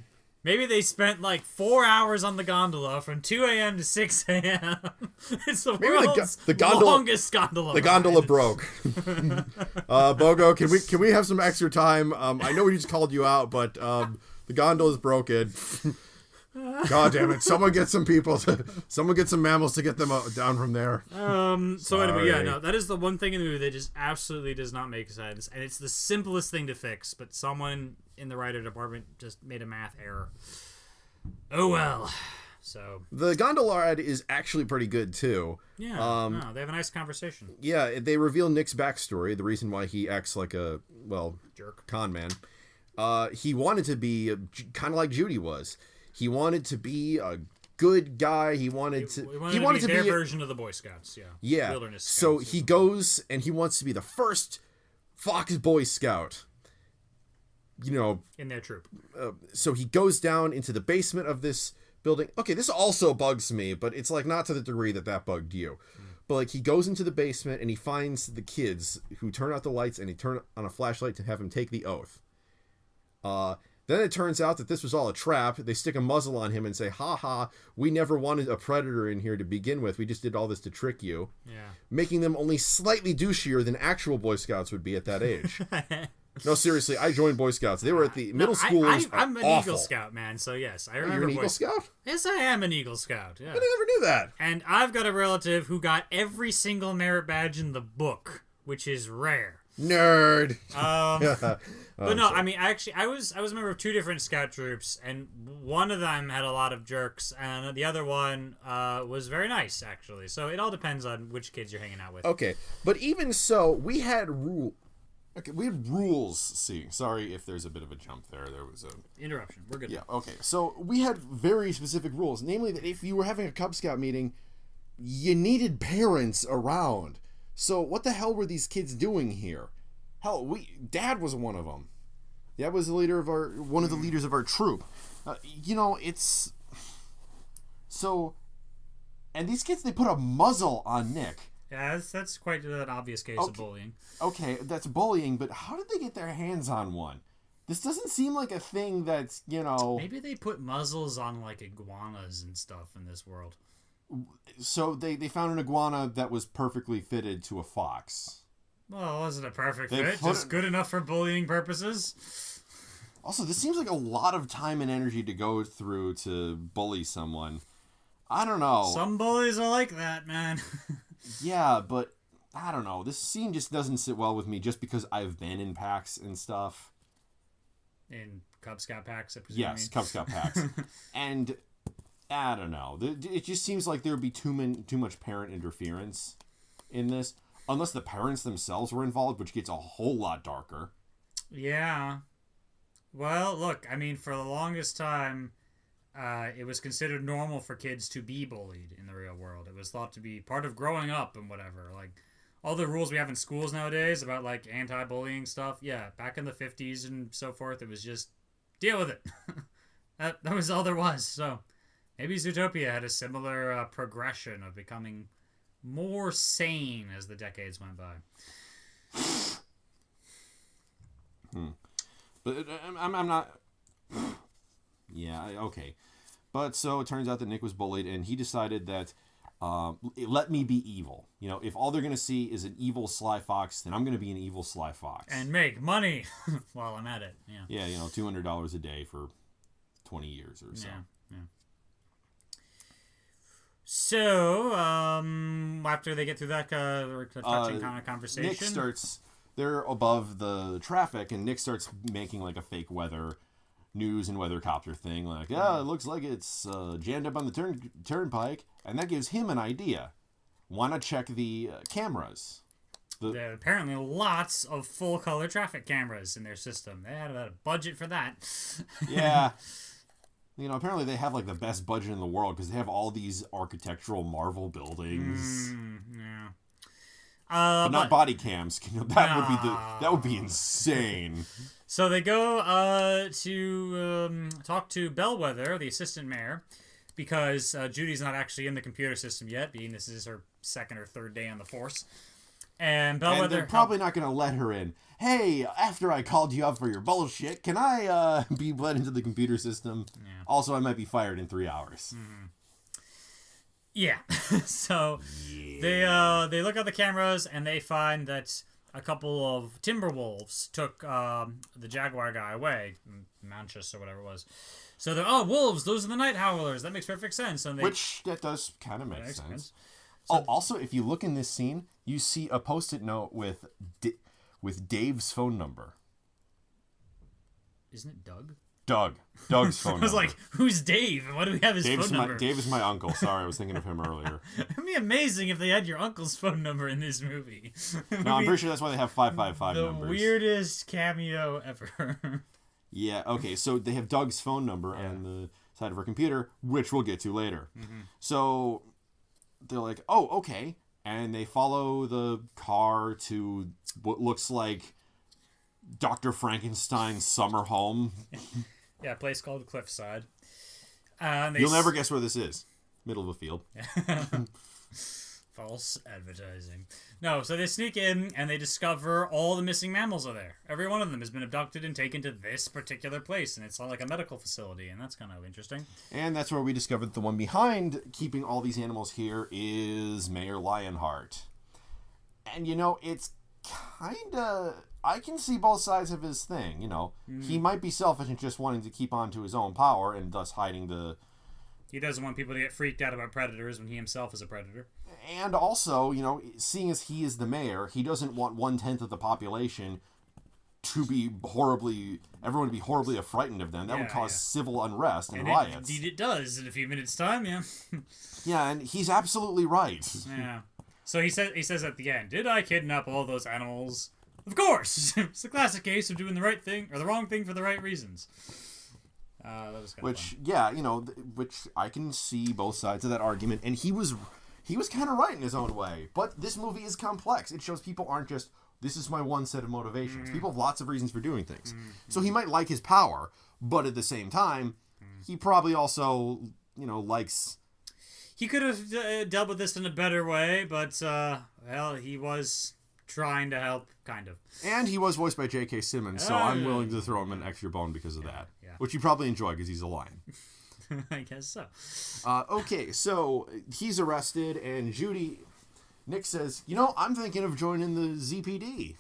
Maybe they spent like 4 hours on the gondola from 2 a.m. to 6 a.m. It's the world's longest gondola. The gondola broke. Bogo, can we have some extra time? I know we just called you out, but the gondola's broken. God damn it! Someone get some mammals to get them down from there. So anyway, that is the one thing in the movie that just absolutely does not make sense, and it's the simplest thing to fix. But someone in the writer department just made a math error. Oh well. So the gondola ride is actually pretty good too. Yeah. They have a nice conversation. Yeah, they reveal Nick's backstory, the reason why he acts like a jerk con man. He wanted to be kind of like Judy was. He wanted to be a good guy. He wanted to be their version of the Boy Scouts. Yeah. Yeah. Wilderness Scouts, so he goes and he wants to be the first Fox Boy Scout. You know, In their troop. so he goes down into the basement of this building. Okay, this also bugs me, but it's like not to the degree that bugged you. But like he goes into the basement and he finds the kids who turn out the lights and he turn on a flashlight to have him take the oath. Then it turns out that this was all a trap. They stick a muzzle on him and say, "Ha ha, we never wanted a predator in here to begin with. We just did all this to trick you." Yeah. Making them only slightly douchier than actual Boy Scouts would be at that age. No, seriously, I joined Boy Scouts. They were at the middle schoolers. I'm an awful. Eagle Scout, man. So yes, I Oh, remember. you're an Eagle Scout? Yes, I am an Eagle Scout. Yeah. I never knew that. And I've got a relative who got every single merit badge in the book, which is rare. Nerd. But no, I mean, actually, I was a member of two different scout troops, and one of them had a lot of jerks, and the other one was very nice, actually. So it all depends on which kids you're hanging out with. Okay, but even so, we had rules. See, sorry if there's a bit of a jump there. There was a Interruption. We're good. yeah. Okay, so we had very specific rules, namely that if you were having a Cub Scout meeting, you needed parents around. So what the hell were these kids doing here? Hell, Dad was one of them. Dad was the leader of one of the leaders of our troop. It's so, and these kids, they put a muzzle on Nick. Yeah, that's quite an obvious case of bullying. Okay, that's bullying, but how did they get their hands on one? This doesn't seem like a thing that's, Maybe they put muzzles on like iguanas and stuff in this world. So they found an iguana that was perfectly fitted to a fox. Well, wasn't a perfect They fit, put just good enough for bullying purposes. Also, this seems like a lot of time and energy to go through to bully someone. I don't know. Some bullies are like that, man. Yeah, but I don't know. This scene just doesn't sit well with me just because I've been in packs and stuff. In Cub Scout packs, I presume. Yes, Cub Scout packs. And I don't know. It just seems like there would be too much parent interference in this. Unless the parents themselves were involved, which gets a whole lot darker. Yeah. Well, look, I mean, for the longest time, it was considered normal for kids to be bullied in the real world. It was thought to be part of growing up and whatever. Like, all the rules we have in schools nowadays about, like, anti-bullying stuff, yeah, back in the 50s and so forth, it was just, deal with it. that was all there was. So, maybe Zootopia had a similar progression of becoming more sane as the decades went by. But I'm not... Yeah, okay. But so it turns out that Nick was bullied, and he decided that, let me be evil. If all they're going to see is an evil sly fox, then I'm going to be an evil sly fox. And make money while I'm at it. Yeah. Yeah, $200 a day for 20 years or so. Yeah. So, after they get through that touching kind of conversation... Nick starts... They're above the traffic, and Nick starts making, like, a fake weather news and weathercopter thing. Like, it looks like it's jammed up on the turnpike, and that gives him an idea. Want to check the cameras. There are apparently lots of full-color traffic cameras in their system. They had a budget for that. Yeah. Apparently they have, like, the best budget in the world because they have all these architectural marvel buildings. Yeah. But not body cams. That would be insane. So they go to talk to Bellwether, the assistant mayor, because Judy's not actually in the computer system yet, being this is her second or third day on the force. And Bellwether... And they're probably not going to let her in. Hey, after I called you up for your bullshit, can I be let into the computer system? Yeah. Also, I might be fired in 3 hours. Mm-hmm. Yeah. So they look at the cameras and they find that a couple of timber wolves took the jaguar guy away, Manchus or whatever it was. So they're wolves. Those are the night howlers. That makes perfect sense. And which that does kind of make sense. So, also, if you look in this scene, you see a post-it note with Dave's phone number. Isn't it Doug? Doug's phone number. I was like, who's Dave? And why do we have his phone number? Dave is my uncle. Sorry, I was thinking of him earlier. It'd be amazing if they had your uncle's phone number in this movie. No, I'm pretty sure that's why they have 555 numbers. The weirdest cameo ever. Yeah, okay, so they have Doug's phone number on the side of her computer, which we'll get to later. Mm-hmm. So they're like, oh, okay. And they follow the car to what looks like Dr. Frankenstein's summer home. Yeah, a place called Cliffside. You'll never guess where this is. Middle of a field. False advertising. No, so they sneak in and they discover all the missing mammals are there. Every one of them has been abducted and taken to this particular place, and it's like a medical facility, and that's kind of interesting. And that's where we discovered the one behind keeping all these animals here is Mayor Lionheart. And, it's kind of... I can see both sides of his thing, He might be selfish and just wanting to keep on to his own power and thus hiding the... He doesn't want people to get freaked out about predators when he himself is a predator. And also, seeing as he is the mayor, he doesn't want 1/10 of the population to be everyone to be horribly frightened of them. That would cause civil unrest and riots. Indeed it does in a few minutes' time, yeah. Yeah, and he's absolutely right. Yeah. So he says at the end, did I kidnap all those animals? Of course! It's the classic case of doing the right thing, or the wrong thing for the right reasons. That was kind of fun. Yeah, which I can see both sides of that argument, and he was kind of right in his own way. But this movie is complex. It shows people aren't just, this is my one set of motivations. People have lots of reasons for doing things. So he might like his power, but at the same time, he probably also, likes... He could have dealt with this in a better way, but, he was trying to help, kind of. And he was voiced by J.K. Simmons, so I'm willing to throw him an extra bone because of that. Yeah. Which you probably enjoy because he's a lion. I guess so. Okay, so he's arrested, and Nick says, I'm thinking of joining the ZPD.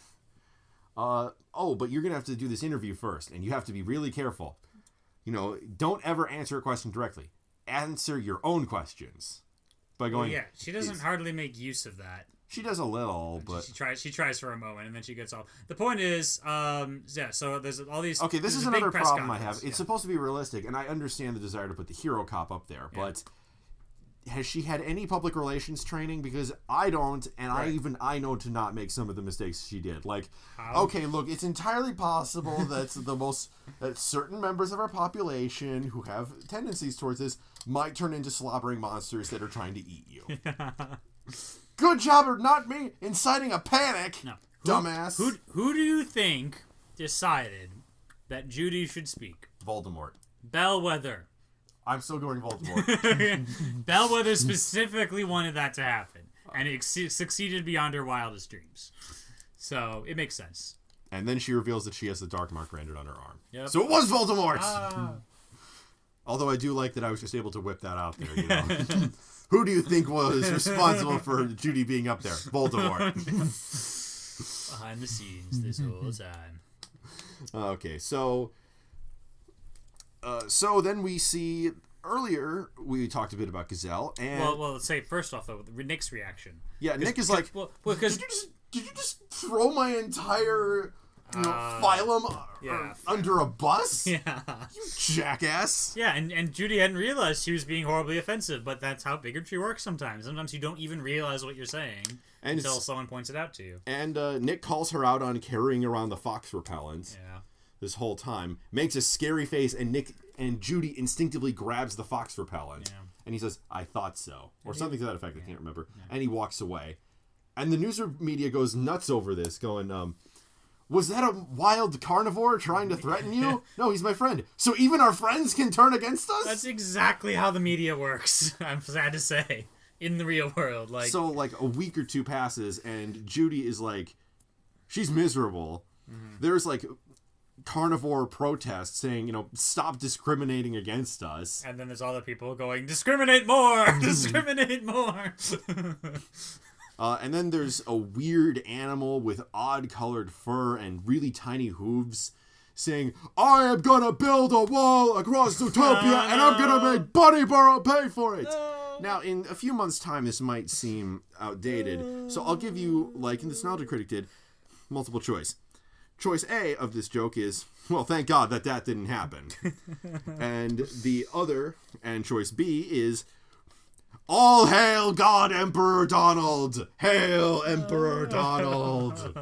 But you're going to have to do this interview first, and you have to be really careful. Don't ever answer a question directly. Answer your own questions. By going... yeah, she doesn't hardly make use of that. She does a little, but... She tries for a moment, and then she gets off. The point is, so there's all these... Okay, this is another problem I have. It's supposed to be realistic, and I understand the desire to put the hero cop up there, but has she had any public relations training? Because I don't, and I know to not make some of the mistakes she did. Like, okay, look, it's entirely possible that that certain members of our population who have tendencies towards this might turn into slobbering monsters that are trying to eat you. Good job, or not me, inciting a panic, dumbass. Who do you think decided that Judy should speak? Voldemort. Bellwether. I'm still going Voldemort. Bellwether specifically wanted that to happen, and it succeeded beyond her wildest dreams. So, it makes sense. And then she reveals that she has the dark mark branded on her arm. Yep. So it was Voldemort! Although I do like that I was just able to whip that out there, Who do you think was responsible for Judy being up there? Voldemort. Behind the scenes this whole time. Okay, so then we see... Earlier, we talked a bit about Gazelle, and... Well, let's say, first off, though, Nick's reaction. Yeah, Nick is like, because did you just throw my entire... phylum under a bus? Yeah. You jackass. Yeah, and Judy hadn't realized she was being horribly offensive, but that's how bigotry works sometimes. Sometimes you don't even realize what you're saying until someone points it out to you. And Nick calls her out on carrying around the fox repellent this whole time. Makes a scary face, and Judy instinctively grabs the fox repellent. Yeah. And he says, I thought so. Or something to that effect, I can't remember. Yeah. And he walks away. And the news media goes nuts over this, going, was that a wild carnivore trying to threaten you? No, he's my friend. So even our friends can turn against us? That's exactly how the media works, I'm sad to say, in the real world. So, a week or two passes, and Judy is, she's miserable. Mm-hmm. There's, carnivore protests saying, stop discriminating against us. And then there's other people going, discriminate more! Discriminate more! And then there's a weird animal with odd-colored fur and really tiny hooves saying, I am gonna build a wall across Zootopia and I'm gonna make Bunny Burrow pay for it! Now, in a few months' time, this might seem outdated, so I'll give you, like the Nostalgia Critic did, multiple choice. Choice A of this joke is, well, thank God that didn't happen. And the other, and choice B, is, all hail God Emperor Donald! Hail Emperor Donald!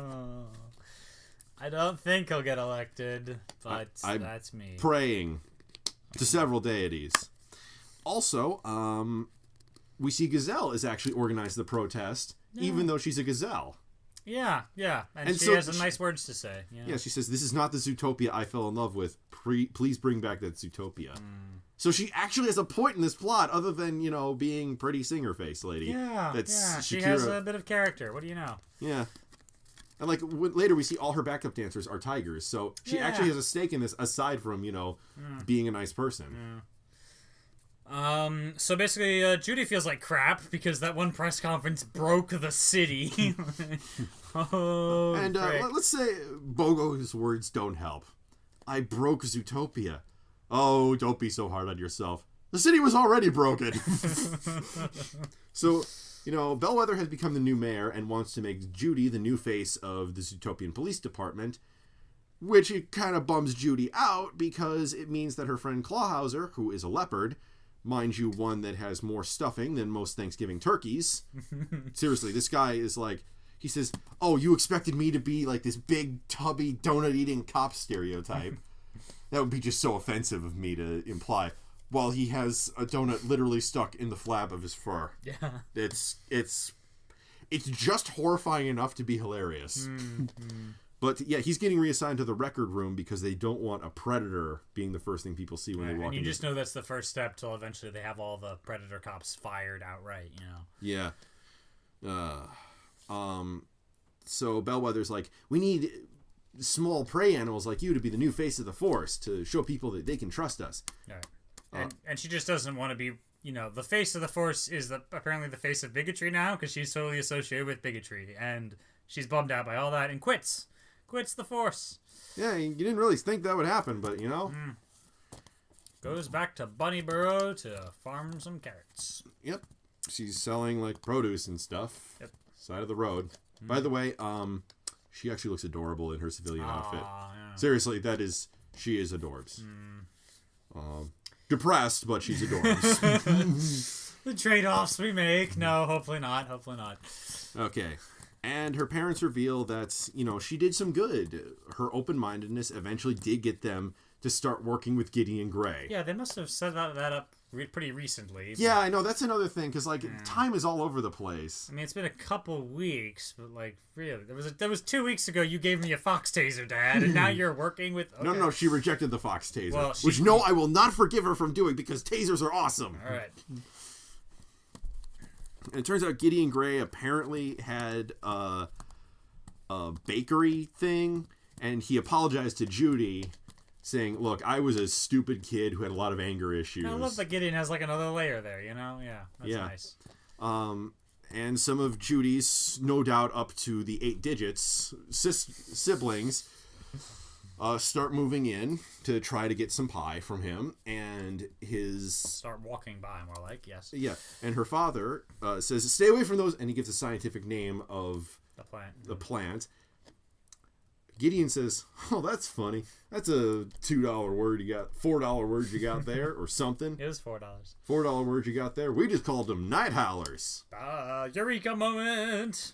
I don't think he'll get elected, but that's me. Praying to several deities. Also, we see Gazelle has actually organized the protest, even though she's a gazelle. Yeah, and And she so has some nice words to say. Yeah, she says, "This is not the Zootopia I fell in love with. Please bring back that Zootopia." So she actually has a point in this plot, other than being pretty singer face lady. Yeah, That's she Shakira. has a bit of character. What do you know? Yeah. And later we see all her backup dancers are tigers, so she actually has a stake in this aside from being a nice person. So basically, Judy feels like crap because that one press conference broke the city. And let's say Bogo's words don't help. I broke Zootopia. Oh, don't be so hard on yourself. The city was already broken. So, Bellwether has become the new mayor and wants to make Judy the new face of the Zootopian Police Department, which it kind of bums Judy out because it means that her friend Clawhauser, who is a leopard, mind you, one that has more stuffing than most Thanksgiving turkeys. Seriously, this guy is like, he says, "Oh, you expected me to be like this big, tubby, donut-eating cop stereotype. That would be just so offensive of me to imply." While he has a donut literally stuck in the flap of his fur. Yeah. It's just horrifying enough to be hilarious. But yeah, he's getting reassigned to the record room because they don't want a predator being the first thing people see when they walk in. And you just know that's the first step till eventually they have all the predator cops fired outright, Yeah. So Bellwether's like, we need small prey animals like you to be the new face of the force, to show people that they can trust us. All right. And she just doesn't want to be, the face of the force is apparently the face of bigotry now because she's totally associated with bigotry. And she's bummed out by all that and quits the force. Yeah, you didn't really think that would happen, but Goes back to Bunnyburrow to farm some carrots. Yep. She's selling produce and stuff. Yep. Side of the road. By the way, she actually looks adorable in her civilian outfit. Yeah. Seriously, she is adorbs. Depressed, but she's adorbs. The trade-offs we make. No, hopefully not. Okay. And her parents reveal that, she did some good. Her open-mindedness eventually did get them to start working with Gideon Grey. Yeah, they must have set that up pretty recently. Yeah, I know. That's another thing, because, time is all over the place. I mean, it's been a couple weeks, but, really, there was 2 weeks ago you gave me a fox taser, Dad, and now you're working with... Okay. No, she rejected the fox taser, which, no, I will not forgive her from doing, because tasers are awesome. All right. And it turns out Gideon Grey apparently had a bakery thing, and he apologized to Judy, saying, "Look, I was a stupid kid who had a lot of anger issues." I love that Gideon has another layer there, Yeah, that's nice. And some of Judy's, no doubt up to the 8 digits, siblings start moving in to try to get some pie from him, and start walking by, more like, yes. Yeah, and her father says, "Stay away from those," and he gives a scientific name of the plant. Gideon says, "Oh, that's funny. That's a $2 word you got, $4 word you got there, or something." It was $4. $4 word you got there. We just called them night howlers. Eureka moment.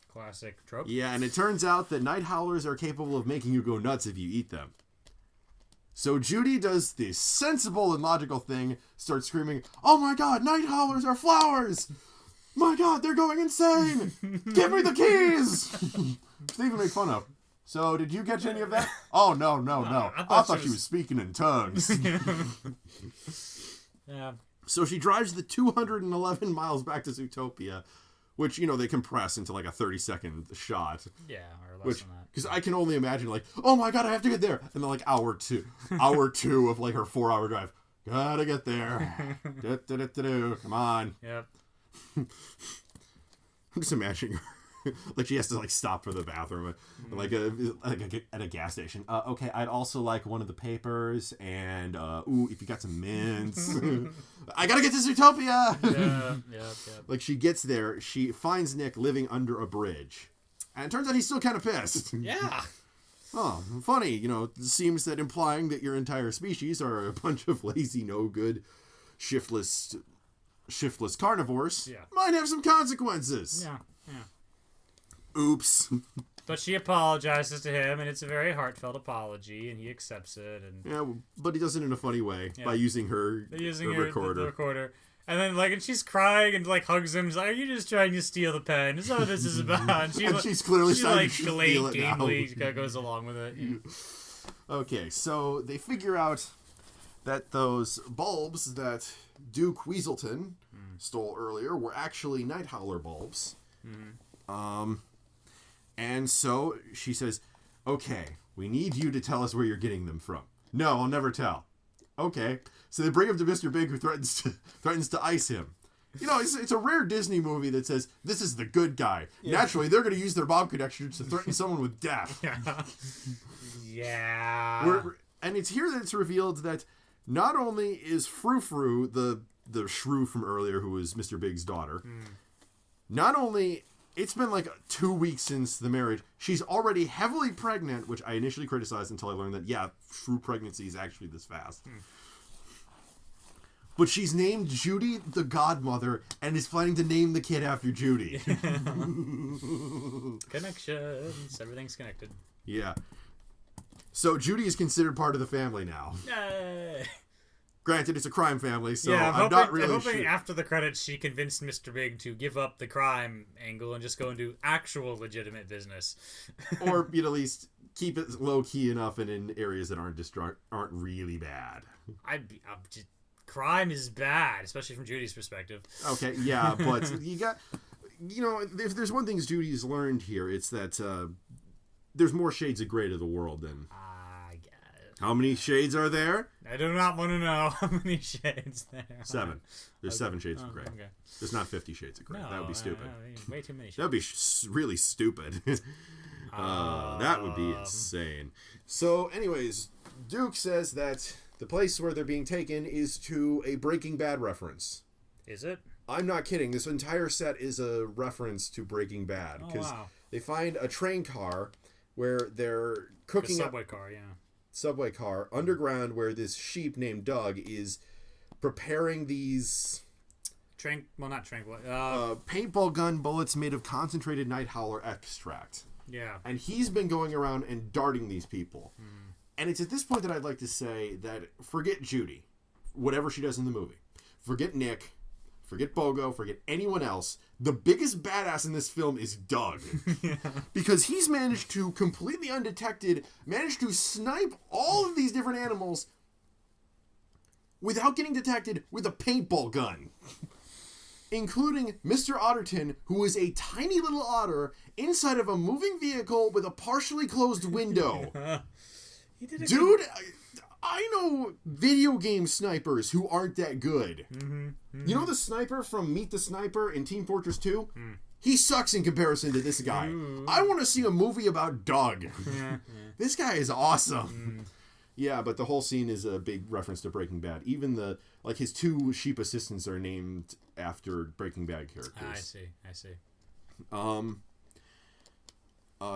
Classic trope. Yeah, and it turns out that night howlers are capable of making you go nuts if you eat them. So Judy does the sensible and logical thing, starts screaming, "Oh my god, night howlers are flowers! My god, they're going insane! Give me the keys!" They even make fun of. So, did you catch any of that? Oh, no. I thought she was speaking in tongues. Yeah. So she drives the 211 miles back to Zootopia, which, they compress into a 30-second shot. Yeah, or less than that. Because I can only imagine, oh my god, I have to get there. And then, hour two of, her 4-hour drive. Gotta get there. Come on. Yep. I'm just imagining her. She has to stop for the bathroom, at a gas station. Okay, I'd also like one of the papers, and if you got some mints, I gotta get to Zootopia. Yeah. She gets there, she finds Nick living under a bridge, and it turns out he's still kind of pissed. Yeah. Oh, funny. It seems that implying that your entire species are a bunch of lazy, no good, shiftless carnivores might have some consequences. Yeah. Oops. But she apologizes to him, and it's a very heartfelt apology, and he accepts it. And yeah, but he does it in a funny way by using her recorder. The recorder. And then, like, and she's crying and, like, hugs him. She's like, are you just trying to steal the pen? That's what this is about. And she's clearly starting like, to feel it now. gamely goes along with it. Yeah. Okay, so they figure out that those bulbs that Duke Weaselton stole earlier were actually Night Howler bulbs. And so she says, okay, we need you to tell us where you're getting them from. No, I'll never tell. Okay. So they bring him to Mr. Big, who threatens to ice him. You know, it's a rare Disney movie that says, this is the good guy. Yeah. Naturally, they're going to use their bomb connectors to threaten someone with death. Yeah. And it's here that it's revealed that not only is Frou Frou, the shrew from earlier, who was Mr. Big's daughter, not only... It's been like 2 weeks since the marriage. She's already heavily pregnant, which I initially criticized until I learned that, yeah, true pregnancy is actually this fast. But she's named Judy the godmother and is planning to name the kid after Judy. Connections. Everything's connected. Yeah. So Judy is considered part of the family now. Yay. Granted, it's a crime family, so yeah, I'm not really hoping sure. after the credits she convinced Mr. Big to give up the crime angle and just go and do actual legitimate business. Or at least keep it low-key enough and in areas that aren't really bad. Crime is bad, especially from Judy's perspective. Okay, yeah, but if there's one thing Judy's learned here, it's that there's more shades of gray to the world than... I guess. How many shades are there? I do not want to know how many shades there are. 7. There's 7 shades of gray. Okay. There's not 50 shades of gray. No, that would be stupid. Way too many shades. That would be really stupid. That would be insane. So, anyways, Duke says that the place where they're being taken is to a Breaking Bad reference. Is it? I'm not kidding. This entire set is a reference to Breaking Bad. Because they find a train car where they're cooking the subway car, yeah. Subway car underground where this sheep named Doug is preparing these paintball gun bullets made of concentrated Night Howler extract. Yeah. And he's been going around and darting these people. And it's at this point that I'd like to say that forget Judy, whatever she does in the movie. Forget Nick. Forget Bogo. Forget anyone else. The biggest badass in this film is Doug. Yeah. Because he's managed to, completely undetected, manage to snipe all of these different animals without getting detected with a paintball gun. Including Mr. Otterton, who is a tiny little otter inside of a moving vehicle with a partially closed window. Dude, I know video game snipers who aren't that good. You know the sniper from Meet the Sniper in Team Fortress 2? He sucks in comparison to this guy. I want to see a movie about Doug. This guy is awesome. Yeah, but the whole scene is a big reference to Breaking Bad. Even his 2 sheep assistants are named after Breaking Bad characters. I see.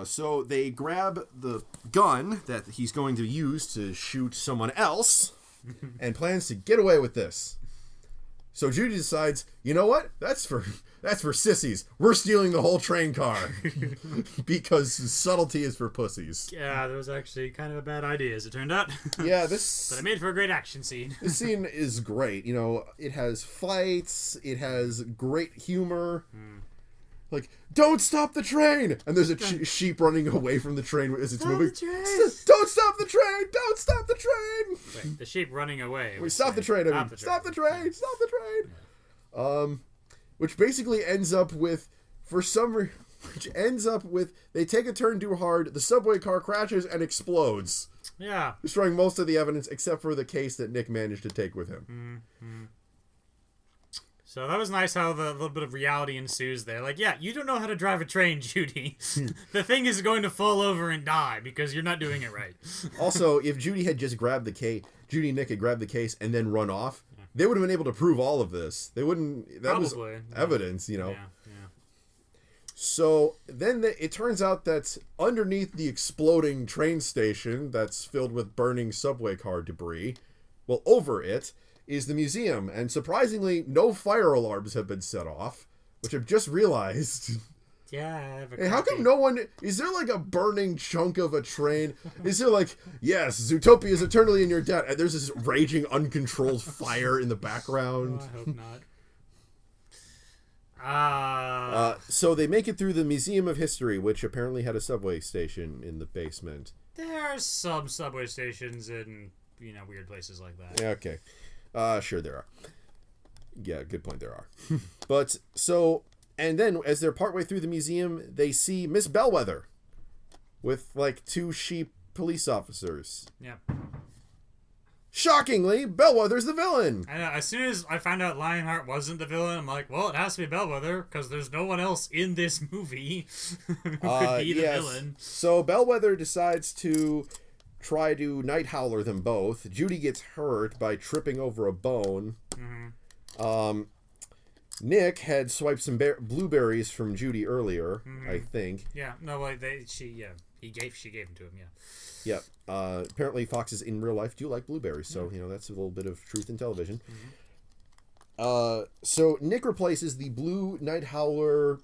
So they grab the gun that he's going to use to shoot someone else and plans to get away with this. So Judy decides, you know what? That's for sissies. We're stealing the whole train car. Because subtlety is for pussies. Yeah, that was actually kind of a bad idea, as it turned out. Yeah, but it made for a great action scene. This scene is great. It has fights. It has great humor. Like, don't stop the train! And there's a sheep running away from the train as it's moving. Don't stop the train! Don't stop the train! Wait, the sheep running away. Stop the train, Stop the train! Stop the train! Which basically ends up with, they take a turn too hard, the subway car crashes and explodes. Yeah. Destroying most of the evidence except for the case that Nick managed to take with him. So that was nice how the little bit of reality ensues there. Like, yeah, you don't know how to drive a train, Judy. The thing is going to fall over and die because you're not doing it right. Also, if Judy had just grabbed the case, Judy and Nick had grabbed the case and then run off, they would have been able to prove all of this. They wouldn't... That was evidence, Yeah. So then it turns out that underneath the exploding train station that's filled with burning subway car debris, well, over it, is the museum, and surprisingly, no fire alarms have been set off, which I've just realized. Yeah, I have a Hey, how come no one... Is there like a burning chunk of a train? Is there like, yes, Zootopia is eternally in your debt, and there's this raging, uncontrolled fire in the background? Oh, I hope not. So they make it through the Museum of History, which apparently had a subway station in the basement. There are some subway stations in, weird places like that. Okay. Sure there are. Yeah, good point, there are. But, so, and then as they're partway through the museum, they see Miss Bellwether with, like, 2 sheep police officers. Yep. Shockingly, Bellwether's the villain. I know. As soon as I found out Lionheart wasn't the villain, I'm like, well, it has to be Bellwether because there's no one else in this movie who could be the villain. So Bellwether decides to try to night howler them both. Judy gets hurt by tripping over a bone. Mm-hmm. Nick had swiped some blueberries from Judy earlier, I think. Yeah. No, like she gave them to him. Yeah. Yep. Apparently foxes in real life do like blueberries, so that's a little bit of truth in television. So Nick replaces the blue night howler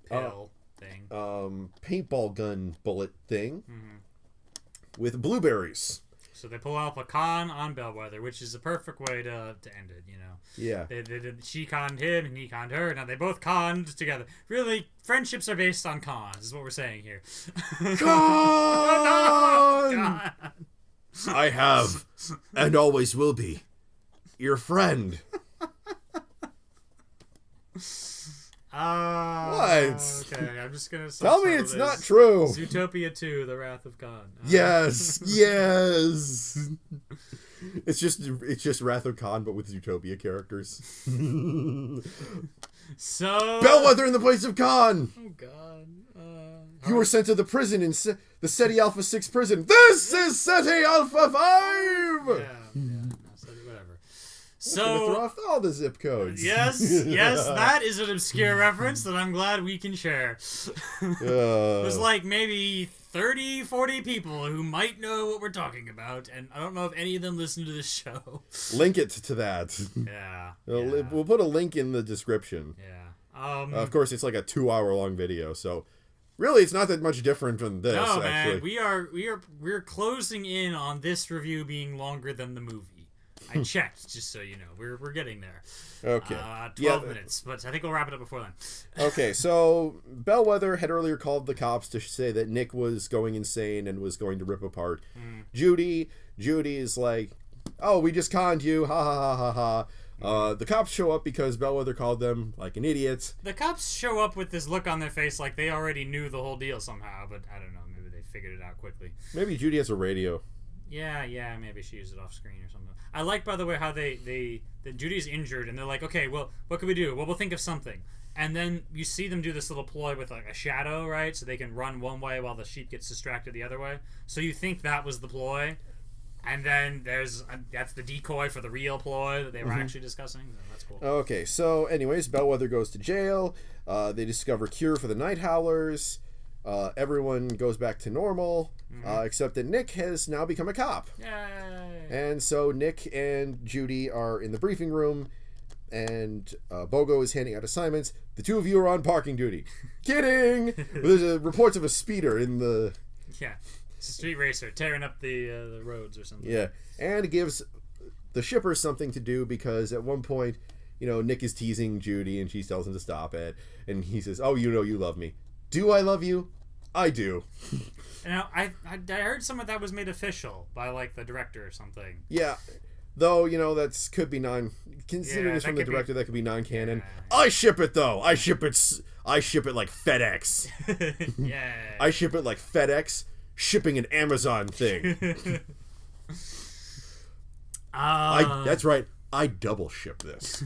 thing, paintball gun bullet thing with blueberries. So they pull off a con on Bellwether, which is the perfect way to end it, Yeah. She conned him and he conned her. Now they both conned together. Really, friendships are based on cons, is what we're saying here. Con! I have, and always will be, your friend. What? Okay, I'm just gonna tell me it's not true. Zootopia 2: The Wrath of Khan. Yes. It's just Wrath of Khan, but with Zootopia characters. So Bellwether in the place of Khan. Oh God. You were sent to the prison in the SETI Alpha 6 prison. This is SETI Alpha 5. Yeah. Whatever. So gonna throw off all the zip codes. Yes, that is an obscure reference that I'm glad we can share. There's like maybe 30, 40 people who might know what we're talking about, and I don't know if any of them listen to this show. Link it to that. Yeah. We'll put a link in the description. Yeah. Of course, it's like a 2-hour-long video, so really, it's not that much different from this. No, actually. man, we're closing in on this review being longer than the movie. I checked, just so you know. We're getting there. Okay. 12 minutes, but I think we'll wrap it up before then. Okay, so Bellwether had earlier called the cops to say that Nick was going insane and was going to rip apart Judy. Judy's like, oh, we just conned you. Ha ha ha ha ha. The cops show up because Bellwether called them like an idiot. The cops show up with this look on their face like they already knew the whole deal somehow, but I don't know. Maybe they figured it out quickly. Maybe Judy has a radio. Yeah, maybe she used it off screen or something. I like, by the way, how that Judy's injured and they're like, okay, well, what can we do? Well, we'll think of something. And then you see them do this little ploy with like a shadow, right? So they can run one way while the sheep gets distracted the other way. So you think that was the ploy. And then that's the decoy for the real ploy that they were actually discussing. So that's cool. Okay, so anyways, Bellwether goes to jail. They discover cure for the night howlers. Everyone goes back to normal, except that Nick has now become a cop. Yay! And so Nick and Judy are in the briefing room, and Bogo is handing out assignments. The two of you are on parking duty. Kidding! There's reports of a speeder in the... Yeah, it's a street racer tearing up the roads or something. Yeah, and it gives the shippers something to do because at one point, Nick is teasing Judy and she tells him to stop it. And he says, oh, you love me. Do I love you? I do. Now, I heard some of that was made official by, like, the director or something. Yeah. Though, that's could be considering it's from the director, that could be non-canon. Yeah. I ship it, though. I ship it like FedEx. Yeah. I ship it like FedEx shipping an Amazon thing. That's right. I double ship this.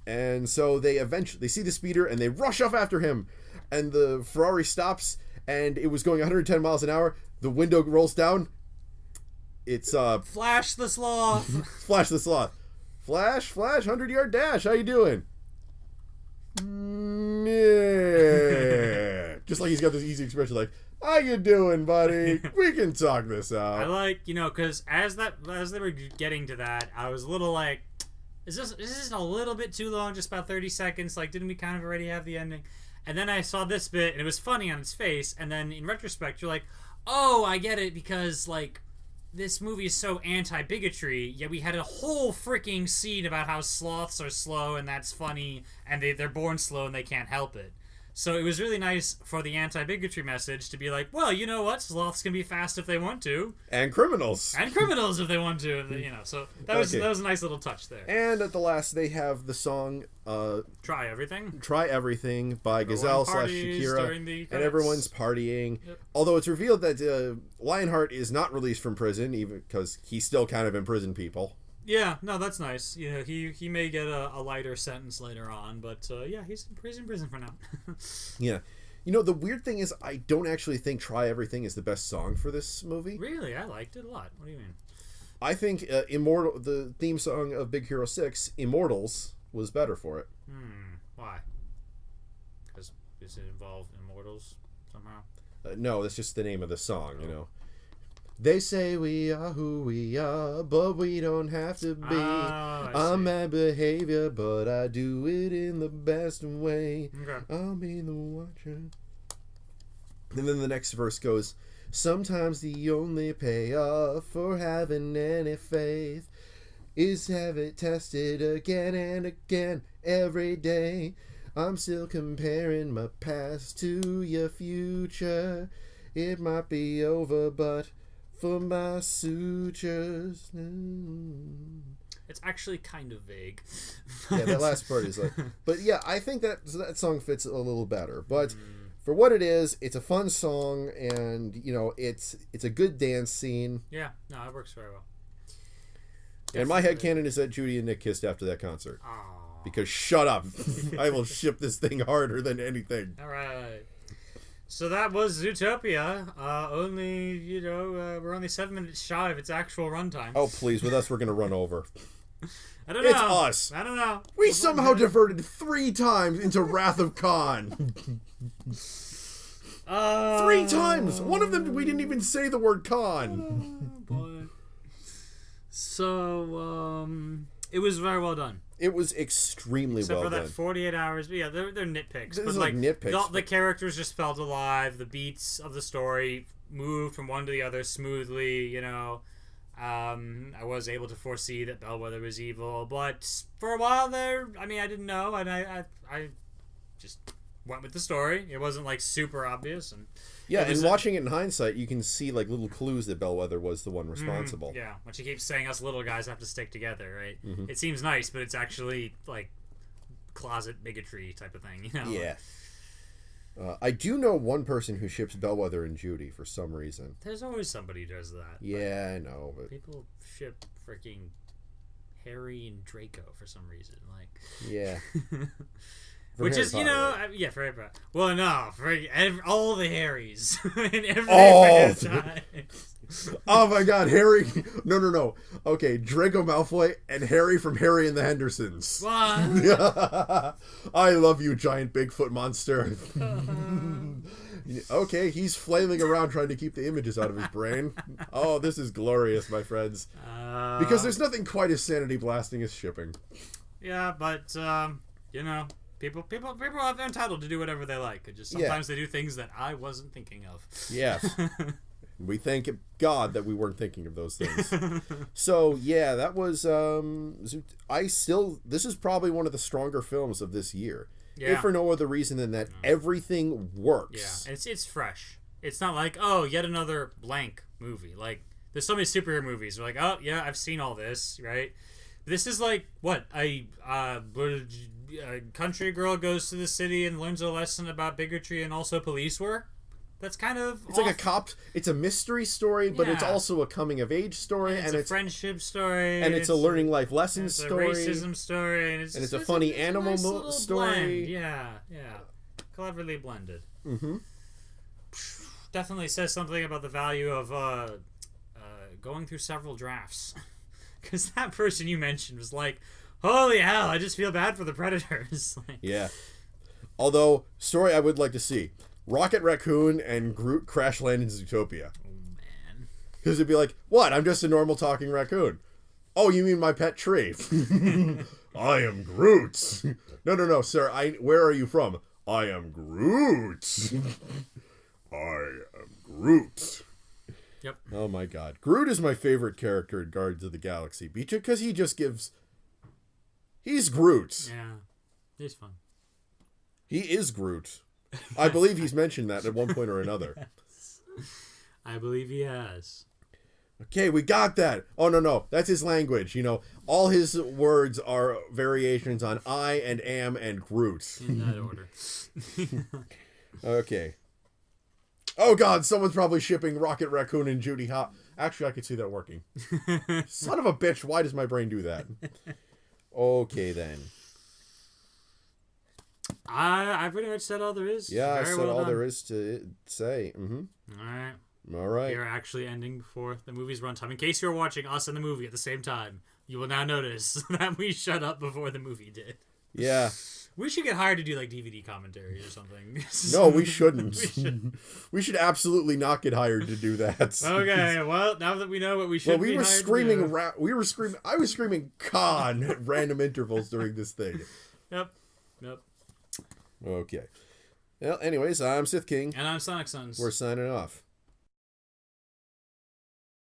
And so they see the speeder and they rush off after him. And the Ferrari stops and it was going 110 miles an hour. The window rolls down. It's Flash the Sloth. Flash the Sloth. Flash, 100-yard dash. How you doing? Yeah. Just like he's got this easy expression like, how you doing, buddy? We can talk this out. I like, because as they were getting to that, I was a little like, is this a little bit too long? Just about 30 seconds? Like, didn't we kind of already have the ending? And then I saw this bit, and it was funny on its face. And then in retrospect, you're like, oh, I get it, because, like, this movie is so anti-bigotry, yet we had a whole freaking scene about how sloths are slow and that's funny, and they're born slow and they can't help it. So it was really nice for the anti-bigotry message to be like, well, you know what? Sloths can be fast if they want to. And criminals. And criminals if they want to, you know. So that was a nice little touch there. And at the last, they have the song Try Everything. Try Everything by Gazelle / Shakira. And everyone's partying. Yep. Although it's revealed that Lionheart is not released from prison, even because he's still kind of imprisoned people. Yeah, no, that's nice. You know, he may get a lighter sentence later on, but yeah, he's in prison for now. Yeah. You know, the weird thing is I don't actually think Try Everything is the best song for this movie. Really? I liked it a lot. What do you mean? I think the theme song of Big Hero 6, Immortals, was better for it. Why? Because does it involve immortals somehow? No, that's just the name of the song, you know. They say we are who we are, but we don't have to be. I'm bad behavior, but I do it in the best way. Okay. I'll be the watcher. And then the next verse goes, sometimes the only payoff for having any faith is have it tested again and again every day. I'm still comparing my past to your future. It might be over, but for my sutures. It's actually kind of vague. Yeah, that last part is like... But yeah, I think that song fits a little better. But for what it is, it's a fun song, and, you know, it's a good dance scene. Yeah, no, it works very well. And my headcanon is that Judy and Nick kissed after that concert. Aww. Because shut up. I will ship this thing harder than anything. All right. So that was Zootopia. Only, you know, we're only 7 minutes shy of its actual runtime. Oh, please. With us, we're going to run over. I don't know. It's us. I don't know. We somehow diverted 3 times into Wrath of Khan. 3 times. One of them, we didn't even say the word Khan. Oh, boy. So, it was very well done. It was extremely well done. Except for that 48 hours. But yeah, they're nitpicks. This But is like nitpicks. The characters just felt alive. The beats of the story moved from one to the other smoothly, you know. I was able to foresee that Bellwether was evil. But for a while there, I mean, I didn't know. And I just went with the story. It wasn't, like, super obvious. And yeah, and watching it in hindsight, you can see, like, little clues that Bellwether was the one responsible. Yeah, when she keeps saying us little guys have to stick together, right? It seems nice, but it's actually, like, closet bigotry type of thing, you know? Yeah. I do know one person who ships Bellwether and Judy for some reason. There's always somebody who does that. Yeah, I know. But people ship freaking Harry and Draco for some reason. Like, yeah. Which is, you know, yeah, for Harry Potter. Well, no, for all the Harrys in every franchise. Oh my God, Harry! No. Okay, Draco Malfoy and Harry from Harry and the Hendersons. What? I love you, giant Bigfoot monster. Okay, he's flailing around trying to keep the images out of his brain. Oh, this is glorious, my friends. Because there's nothing quite as sanity blasting as shipping. Yeah, but you know. People are entitled to do whatever they like. It just sometimes they do things that I wasn't thinking of. Yes. We thank God that we weren't thinking of those things. So, yeah, that was this is probably one of the stronger films of this year. Yeah. If for no other reason than that everything works. Yeah. It's fresh. It's not like, oh, yet another blank movie. Like, there's so many superhero movies. We're like, oh, yeah, I've seen all this, right? This is like, what? A country girl goes to the city and learns a lesson about bigotry and also police work. That's kind of... It's like a cop... It's a mystery story, but it's also a coming-of-age story. And it's a friendship story. And it's a learning life lesson story. It's a racism story. And it's a funny animal nice story. Blend. Yeah. Cleverly blended. Mm-hmm. Definitely says something about the value of going through several drafts. Because that person you mentioned was like, holy hell, I just feel bad for the Predators. Like, yeah. Although, story I would like to see. Rocket Raccoon and Groot crash land in Zootopia. Oh, man. Because it'd be like, what? I'm just a normal talking raccoon. Oh, you mean my pet tree? I am Groot. No, sir. Where are you from? I am Groot. I am Groot. Yep. Oh my god. Groot is my favorite character in Guardians of the Galaxy. Because he just gives... He's Groot. Yeah. He's fun. He is Groot. I believe he's mentioned that at one point or another. I believe he has. Okay, we got that. Oh, no. That's his language. You know, all his words are variations on I and am and Groot. In that order. Okay. Oh, God, someone's probably shipping Rocket Raccoon and Judy Hop. Actually, I could see that working. Son of a bitch, why does my brain do that? Okay, then. I pretty much said all there is. Yeah, I Very said well all done. there is to say. Mm-hmm. All right. All right. We are actually ending before the movie's runtime. In case you're watching us and the movie at the same time, you will now notice that we shut up before the movie did. Yeah. We should get hired to do like DVD commentary or something. No, we shouldn't. We should absolutely not get hired to do that. Okay, well, now that we know what we should Well, we were screaming. We were screaming. I was screaming "con" at random intervals during this thing. Yep. Okay. Well, anyways, I'm Sith King. And I'm Sonic Sons. We're signing off.